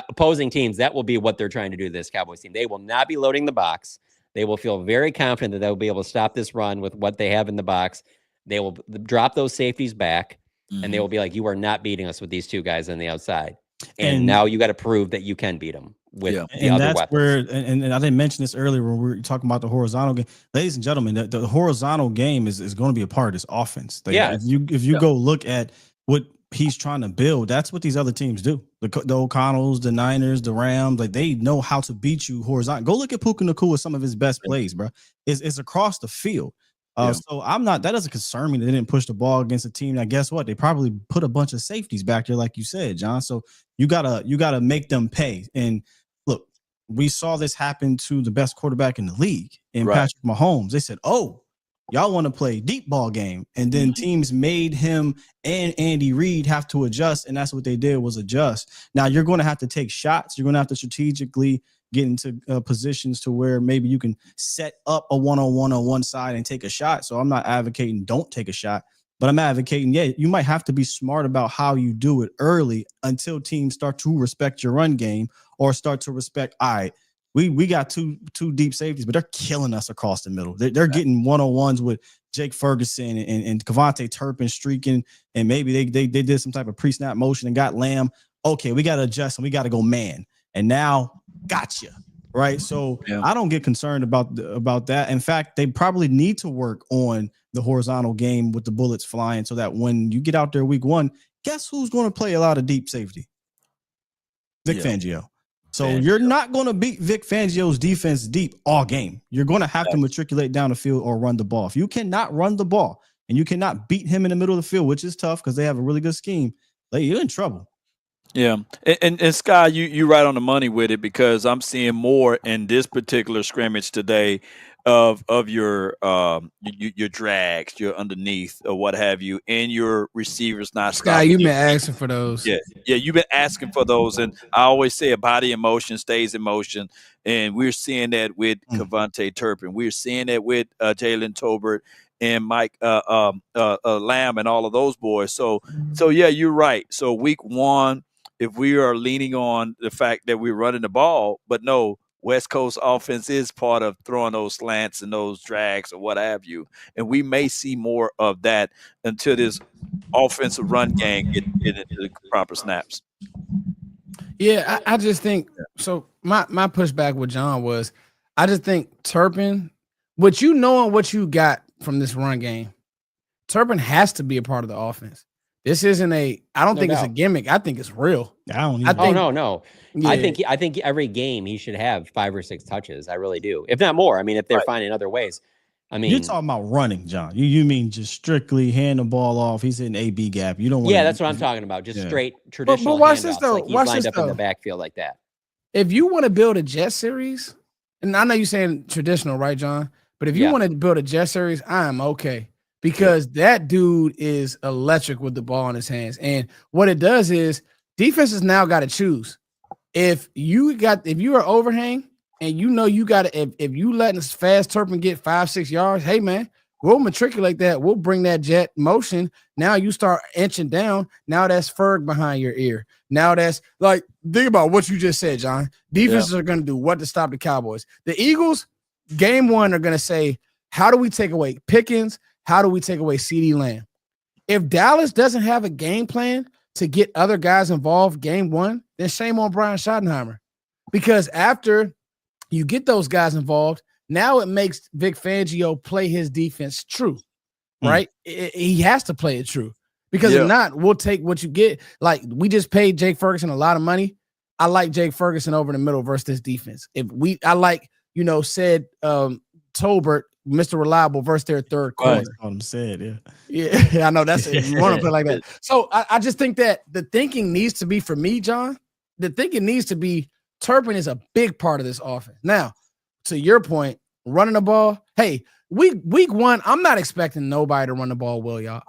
Speaker 4: opposing teams, that will be what they're trying to do to this Cowboys team. They will not be loading the box. They will feel very confident that they'll be able to stop this run with what they have in the box. They will drop those safeties back, and they will be like, you are not beating us with these 2 guys on the outside. And now you got to prove that you can beat them with the other
Speaker 3: that's
Speaker 4: weapons.
Speaker 3: Where, and I didn't mention this earlier when we were talking about the horizontal game. Ladies and gentlemen, the horizontal game is going to be a part of this offense. Like, if you go look at what he's trying to build, that's what these other teams do. The O'Connells, the Niners, the Rams, like they know how to beat you horizontal. Go look at Puka Nacua with some of his best plays, bro. It's across the field. So that doesn't concern me that they didn't push the ball against a team that, guess what, they probably put a bunch of safeties back there, like you said, John. So you gotta make them pay. And look, we saw this happen to the best quarterback in the league in Patrick Mahomes. They said, oh, y'all want to play deep ball game. And then teams made him and Andy Reid have to adjust. And that's what they did, was adjust. Now you're going to have to take shots. You're going to have to strategically get into positions to where maybe you can set up a one-on-one on one side and take a shot. So I'm not advocating don't take a shot, but I'm advocating, you might have to be smart about how you do it early until teams start to respect your run game or start to respect, all right, we got two deep safeties, but they're killing us across the middle. They're getting one-on-ones with Jake Ferguson and Kevontae Turpin streaking, and maybe they did some type of pre-snap motion and got Lamb. Okay, we got to adjust and we got to go man. And now, gotcha, right? So I don't get concerned about that. In fact, they probably need to work on the horizontal game with the bullets flying so that when you get out there week 1, guess who's going to play a lot of deep safety? Vic Fangio. So you're not going to beat Vic Fangio's defense deep all game. You're going to have to matriculate down the field or run the ball. If you cannot run the ball and you cannot beat him in the middle of the field, which is tough because they have a really good scheme, like, you're in trouble.
Speaker 1: Yeah, and Sky, you right on the money with it, because I'm seeing more in this particular scrimmage today of your drags, your underneath or what have you, and your receivers not
Speaker 2: Sky,
Speaker 1: stopping.
Speaker 2: you've been asking for those.
Speaker 1: Yeah, you've been asking for those, and I always say a body in motion stays in motion, and we're seeing that with Kevontae Turpin. We're seeing that with Jalen Tolbert and Mike Lamb and all of those boys. So yeah, you're right. So week 1, if we are leaning on the fact that we're running the ball, but no, West Coast offense is part of throwing those slants and those drags or what have you. And we may see more of that until this offensive run game get into the proper snaps.
Speaker 2: Yeah, I just think so. My pushback with John was, I just think Turpin, what you know and what you got from this run game, Turpin has to be a part of the offense. This isn't I don't think it's a gimmick. I think it's real.
Speaker 4: No. Yeah. I think every game he should have 5 or 6 touches. I really do. If not more. I mean, if they're finding other ways. I mean,
Speaker 3: you're talking about running, John. You mean just strictly hand the ball off. He's hitting AB gap. You don't want.
Speaker 4: Yeah, that's what I'm talking about. Just straight traditional. But watch this though. Like he's lined up in the backfield like that.
Speaker 2: If you want to build a jet series, and I know you're saying traditional, right, John? But if you want to build a jet series, I'm okay. Because that dude is electric with the ball in his hands. And what it does is defenses now got to choose. if you are overhang and you got to, if you letting this fast Turpin get 5-6 yards, hey man, we'll matriculate that. We'll bring that jet motion. Now you start inching down. Now that's Ferg behind your ear. Now that's like, think about what you just said, John. Defenses are going to do what to stop the Cowboys. The Eagles, game one, are going to say, how do we take away Pickens? How do we take away CeeDee Lamb? If Dallas doesn't have a game plan to get other guys involved game one, then shame on Brian Schottenheimer. Because after you get those guys involved, now it makes Vic Fangio play his defense true, right? He has to play it true. Because if not, we'll take what you get. Like, we just paid Jake Ferguson a lot of money. I like Jake Ferguson over the middle versus this defense. Said Tolbert, Mr. Reliable versus their third corner. Yeah, I know that's it. You want to play like that. So I just think that the thinking needs to be, for me, John, the thinking needs to be Turpin is a big part of this offense. Now, to your point, running the ball. Hey, week one, I'm not expecting nobody to run the ball well, y'all.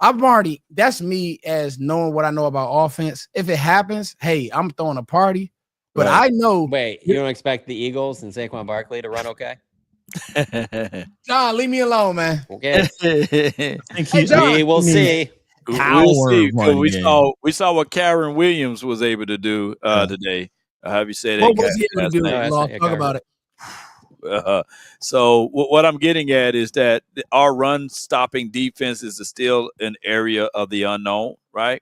Speaker 2: That's me as knowing what I know about offense. If it happens, hey, I'm throwing a party. But I know.
Speaker 4: Wait, you don't expect the Eagles and Saquon Barkley to run okay?
Speaker 2: John, leave me alone, man.
Speaker 4: Okay.
Speaker 2: Hey, John,
Speaker 4: we will see.
Speaker 1: We'll see. We saw what Karen Williams was able to do today. Have you said
Speaker 2: what was he able to do? Talk about it.
Speaker 1: So what I'm getting at is that our run stopping defense is still an area of the unknown, right?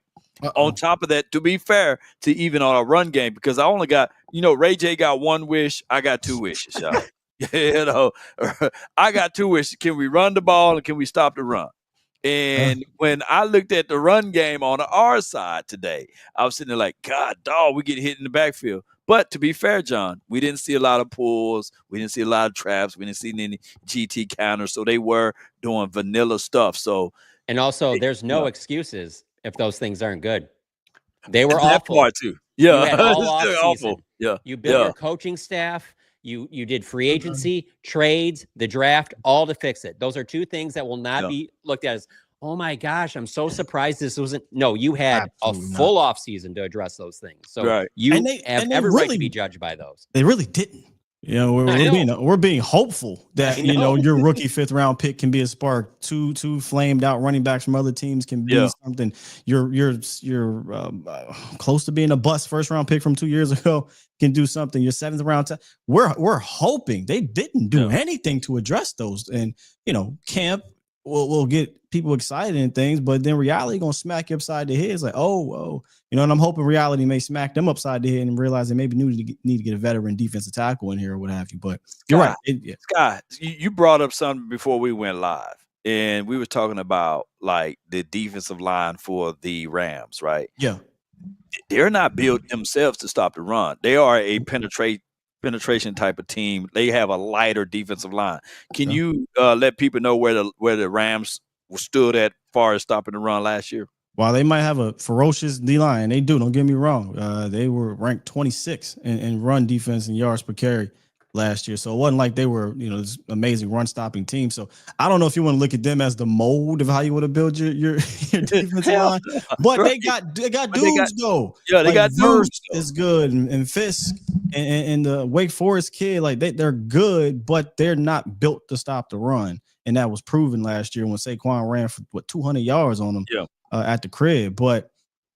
Speaker 1: On top of that, to be fair to even on a run game, because I only got, Ray J got one wish, I got two wishes, y'all. I got two wishes. Can we run the ball and can we stop the run? And when I looked at the run game on our side today, I was sitting there like, God, dog, we get hit in the backfield. But to be fair, John, we didn't see a lot of pulls. We didn't see a lot of traps. We didn't see any GT counters. So they were doing vanilla stuff. So,
Speaker 4: and also, there's no excuses if those things aren't good. They were awful.
Speaker 1: That part too. Yeah,
Speaker 4: you had all off
Speaker 1: awful. Yeah,
Speaker 4: you built your coaching staff. You did free agency, trades, the draft, all to fix it. Those are two things that will not be looked at as, oh my gosh, I'm so surprised this wasn't. No, you had a full off season to address those things. So you have every right to be judged by those.
Speaker 3: They really didn't. We're being hopeful that your rookie 5th round pick can be a spark. Two flamed out running backs from other teams can be something. You're close to being a bust 1st round pick from 2 years ago can do something. Your 7th round. We're hoping. They didn't do anything to address those, and camp will get people excited and things, but then reality gonna smack you upside the head. It's like, and I'm hoping reality may smack them upside the head and realize they maybe need to get a veteran defensive tackle in here or what have you. But you're right.
Speaker 1: Scott, you brought up something before we went live, and we were talking about like the defensive line for the Rams, right?
Speaker 3: Yeah.
Speaker 1: They're not built themselves to stop the run. They are a penetration type of team. They have a lighter defensive line. Can you let people know where the Rams stood at far as stopping the run last year?
Speaker 3: While they might have a ferocious D-line, they do, don't get me wrong. They were ranked 26 in run defense and yards per carry last year. So it wasn't like they were, this amazing run stopping team. So I don't know if you want to look at them as the mold of how you would have built your defensive line, but they got dudes though.
Speaker 1: Yeah, they got dudes.
Speaker 3: Is good, and Fisk and the Wake Forest kid, like they're good, but they're not built to stop the run. And that was proven last year when Saquon ran for 200 yards on them at the crib. But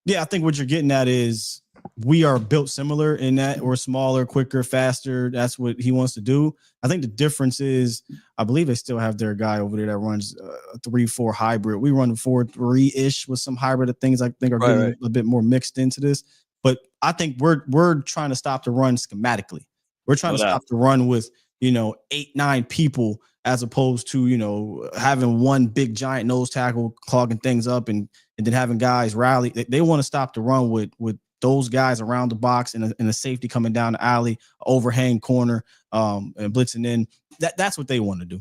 Speaker 3: yeah, I think what you're getting at is we are built similar in that we're smaller, quicker, faster. That's what he wants to do. I think the difference is, I believe they still have their guy over there that runs a 3-4 hybrid. We run 4-3-ish with some hybrid of things I think are getting a bit more mixed into this. But I think we're trying to stop the run schematically. We're trying to stop the run with 8-9 people, as opposed to having one big giant nose tackle clogging things up and then having guys rally. They want to stop the run with those guys around the box and a safety coming down the alley, overhang corner, and blitzing in. That's what they want to do.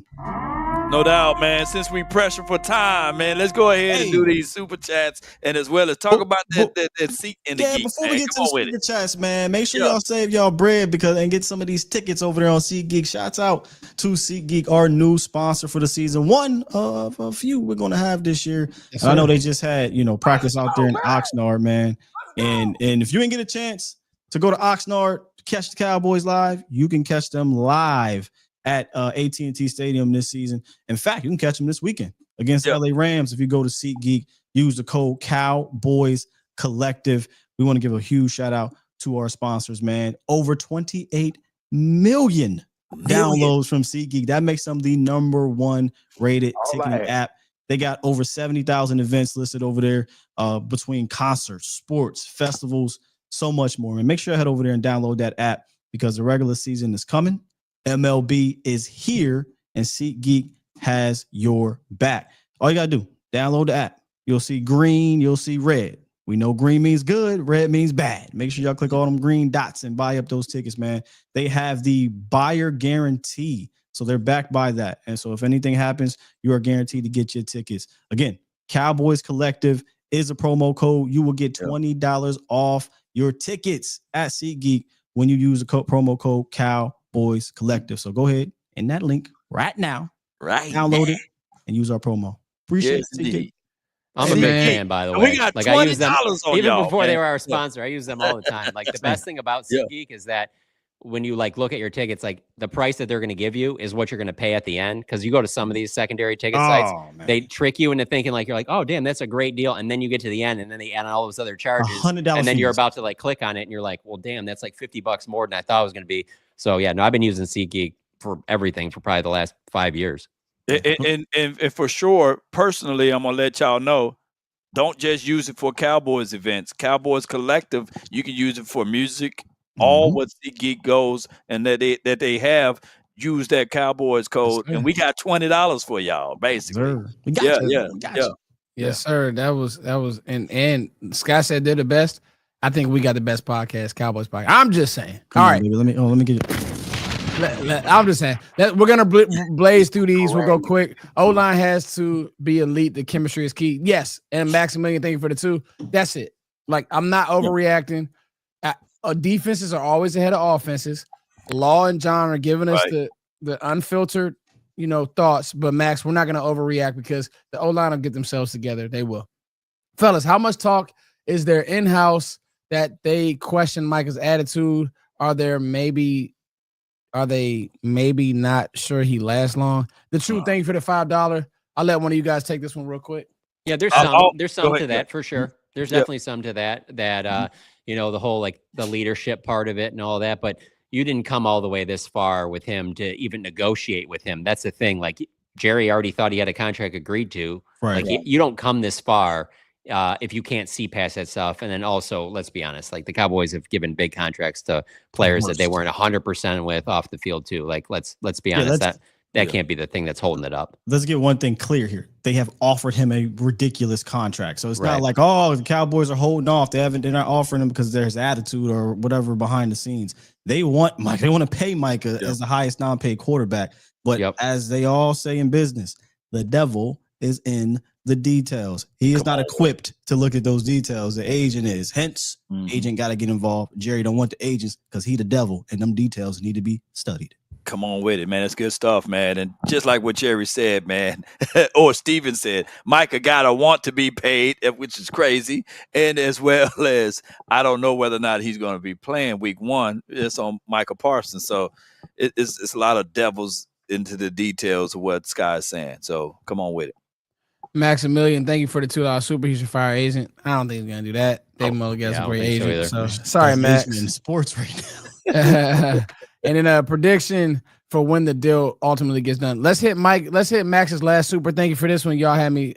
Speaker 1: No doubt, man. Since we pressure for time, man, let's go ahead and do these super chats, and as well as talk about that seat in the geek.
Speaker 3: Before we get to the super chats, man, make sure y'all save y'all bread and get some of these tickets over there on SeatGeek. Shouts out to SeatGeek, our new sponsor for the season. One of a few we're gonna have this year. I know they just had practice out there in Oxnard, man. And if you didn't get a chance to go to Oxnard, catch the Cowboys live, you can catch them live at AT&T Stadium this season. In fact, you can catch them this weekend against LA Rams. If you go to SeatGeek, use the code Cowboys Collective. We want to give a huge shout out to our sponsors, man. Over 28 million downloads from SeatGeek. That makes them the number one rated ticketing app. They got over 70,000 events listed over there between concerts, sports, festivals, so much more. And make sure to head over there and download that app because the regular season is coming. MLB is here and SeatGeek has your back. All you got to do, download the app. You'll see green, you'll see red. We know green means good, red means bad. Make sure y'all click all them green dots and buy up those tickets, man. They have the buyer guarantee. So they're backed by that. And so if anything happens, you are guaranteed to get your tickets. Again, Cowboys Collective is a promo code. You will get $20 off your tickets at SeatGeek when you use the promo code Cowboys Collective. So go ahead in that link right now. Download it and use our promo. Appreciate it, SeatGeek.
Speaker 4: I'm a big fan, by the way.
Speaker 1: We got
Speaker 4: like
Speaker 1: $20
Speaker 4: I use them
Speaker 1: on
Speaker 4: even
Speaker 1: y'all,
Speaker 4: before
Speaker 1: man.
Speaker 4: they were our sponsor. I use them all the time. Like the best thing about SeatGeek is that when you like look at your tickets, like the price that they're going to give you is what you're going to pay at the end. Because you go to some of these secondary ticket sites, they trick you into thinking like you're like, oh damn, that's a great deal, and then you get to the end, and then they add on all those other charges, and then you're about to like click on it, and you're like, well, damn, that's like $50 more than I thought it was going to be. So yeah, no, I've been using SeatGeek for everything for probably the last 5 years.
Speaker 1: And for sure, personally, I'm gonna let y'all know. Don't just use it for Cowboys events. Cowboys Collective, you can use it for music. All what SeatGeek goes and that they have, use that Cowboys code, and we got $20 for y'all, basically.
Speaker 3: We got you.
Speaker 2: Yes, sir. That was and Scott said they're the best. I think we got the best podcast, Cowboys podcast. I'm just saying. All right,
Speaker 3: baby. Let me get it.
Speaker 2: I'm just saying that we're gonna blaze through these. We'll go quick. O-line has to be elite. The chemistry is key. Yes, and Maximilian, thank you for the 2. That's it. Like I'm not overreacting. Defenses are always ahead of offenses. Law and John are giving us the unfiltered, thoughts. But Max, we're not gonna overreact because the O-line will get themselves together. They will. Fellas, how much talk is there in-house that they question Micah's attitude? Are they maybe not sure he lasts long? The truth, thank you for the $5. I'll let one of you guys take this one real quick.
Speaker 4: Yeah, there's some to that for sure. There's definitely some to that the whole like the leadership part of it and all that, but you didn't come all the way this far with him to even negotiate with him. That's the thing. Like Jerry already thought he had a contract agreed to. Right. Like you don't come this far if you can't see past that stuff. And then also, let's be honest, like the Cowboys have given big contracts to players that they weren't 100% with off the field too. Like let's be honest, that can't be the thing that's holding it up.
Speaker 3: Let's get one thing clear here. They have offered him a ridiculous contract. So it's not like, oh, the Cowboys are holding off. They're not offering him because there's attitude or whatever behind the scenes. They want Micah. They want to pay Micah as the highest non-paid quarterback. But as they all say in business, the devil is in the details. He is not equipped to look at those details. The agent is. Hence, agent got to get involved. Jerry don't want the agents because he the devil, and them details need to be studied.
Speaker 1: Come on with it, man. It's good stuff, man. And just like what Jerry said, man, or Steven said, Micah gotta want to be paid, which is crazy. And as well as I don't know whether or not he's going to be playing week 1. It's on Micah Parsons. So it's a lot of devils into the details of what Sky is saying. So come on with it.
Speaker 2: Maximilian, thank you for the $2 super. He's your fire agent. I don't think he's gonna do that. Dave Mulligan's a great agent. So sorry, Max.
Speaker 3: In sports right now.
Speaker 2: And then a prediction for when the deal ultimately gets done. Let's hit Max's last super. Thank you for this one. Y'all had me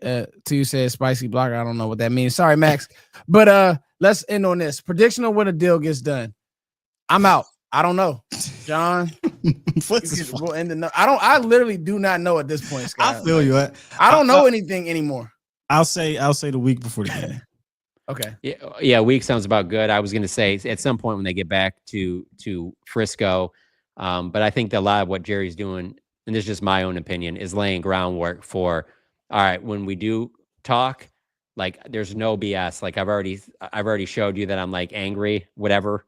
Speaker 2: you said spicy blocker. I don't know what that means. Sorry, Max. But let's end on this. Prediction of when the deal gets done. I'm out. I don't know. John. I literally do not know at this point, Scott.
Speaker 3: I feel you.
Speaker 2: I don't know anything anymore.
Speaker 3: I'll say the week before the game.
Speaker 2: Okay.
Speaker 4: Yeah, week sounds about good. I was going to say at some point when they get back to Frisco, but I think that a lot of what Jerry's doing, and this is just my own opinion, is laying groundwork for, all right, when we do talk, like there's no BS. Like I've already showed you that I'm like angry, whatever.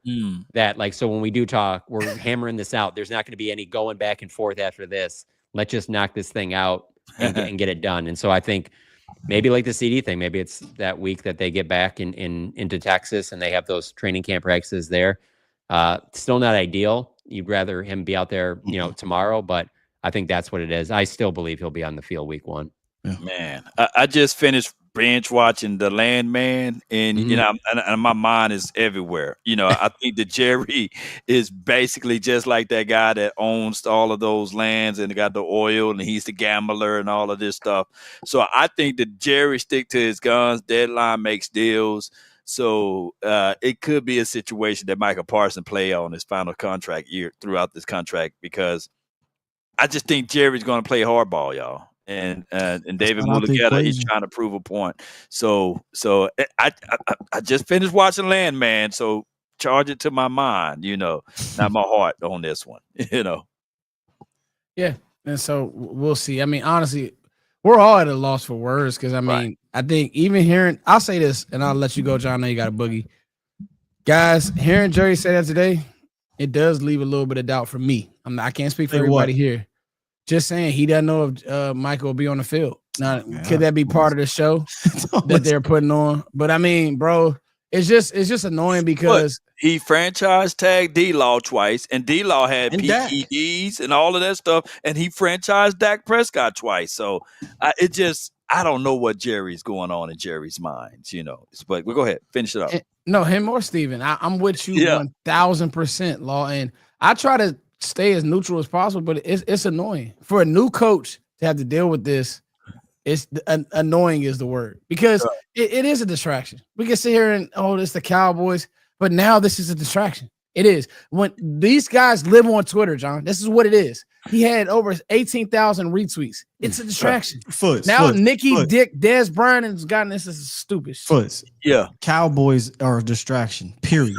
Speaker 4: That like, so when we do talk, we're hammering this out. There's not going to be any going back and forth after this. Let's just knock this thing out and get it done. And so I think maybe like the CD thing, maybe it's that week that they get back into Texas and they have those training camp practices there. Still not ideal. You'd rather him be out there, tomorrow, but I think that's what it is. I still believe he'll be on the field week 1.
Speaker 3: Yeah.
Speaker 1: Man, I just finished binge watching The Landman, and and my mind is everywhere. I think that Jerry is basically just like that guy that owns all of those lands and got the oil, and he's the gambler and all of this stuff. So I think that Jerry stick to his guns. Deadline makes deals. So it could be a situation that Micah Parsons play on his final contract year throughout this contract, because I just think Jerry's going to play hardball, y'all. And David Mulugeta, he's trying to prove a point. So I just finished watching Landman, so charge it to my mind, not my heart on this one,
Speaker 2: Yeah, and so we'll see. I mean, honestly, we're all at a loss for words, because I think even hearing, I'll say this, and I'll let you go, John. I know you got a boogie. Guys, hearing Jerry say that today, it does leave a little bit of doubt for me. I can't speak for everybody here. Just saying, he doesn't know if Micah will be on the field. Now, could that be part of the show that they're putting on? But I mean, bro, it's just annoying because
Speaker 1: he franchise tagged D-Law twice, and D-Law had PEDs and all of that stuff, and he franchised Dak Prescott twice. So I don't know what Jerry's going on in Jerry's mind, But we'll go ahead, finish it up.
Speaker 2: No, him or Steven. I'm with you 1,000%, Law, and I try to stay as neutral as possible, but it's annoying for a new coach to have to deal with this. It's annoying is the word, because it is a distraction. We can sit here and it's the Cowboys, but now this is a distraction. It is. When these guys live on Twitter, John, this is what it is. He had over 18,000 retweets. It's a distraction. Nikki, Dick, Dez Bryant has gotten this. Is stupid.
Speaker 3: Yeah. Cowboys are a distraction, period.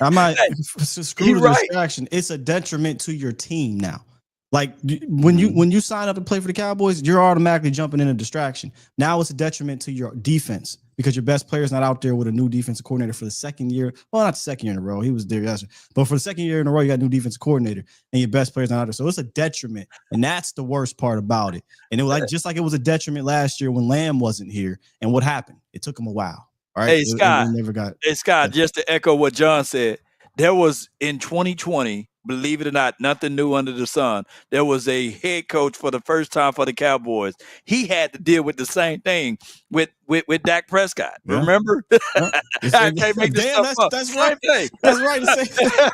Speaker 3: I'm not screw the distraction. It's a detriment to your team now. Like when you sign up to play for the Cowboys, you're automatically jumping in a distraction. Now it's a detriment to your defense because your best player's not out there with a new defensive coordinator for the second year. Well, not the second year in a row. He was there yesterday. But for the second year in a row, you got a new defensive coordinator and your best player's not out there. So it's a detriment. And that's the worst part about it. And it was just like it was a detriment last year when Lamb wasn't here. And what happened? It took him a while. All right.
Speaker 1: Hey, Scott, just to echo what John said, there was in 2020, believe it or not, nothing new under the sun. There was a head coach for the first time for the Cowboys. He had to deal with the same thing with Dak Prescott. Yeah. Remember? Yeah. I can't make this stuff up. That's right. Same thing. That's right. The same thing.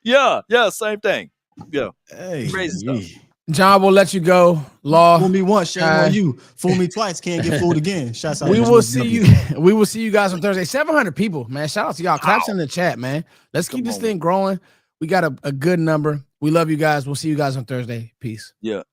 Speaker 1: Yeah, same thing. Yeah.
Speaker 3: Hey,
Speaker 1: crazy stuff.
Speaker 2: John will let you go. Law.
Speaker 3: Fool me once, shame on you. Fool me twice, can't get fooled again. Shouts out.
Speaker 2: We will see you guys on Thursday. 700 people, man. Shout out to y'all. Claps in the chat, man. Let's keep this thing growing. We got a good number. We love you guys. We'll see you guys on Thursday. Peace.
Speaker 1: Yeah.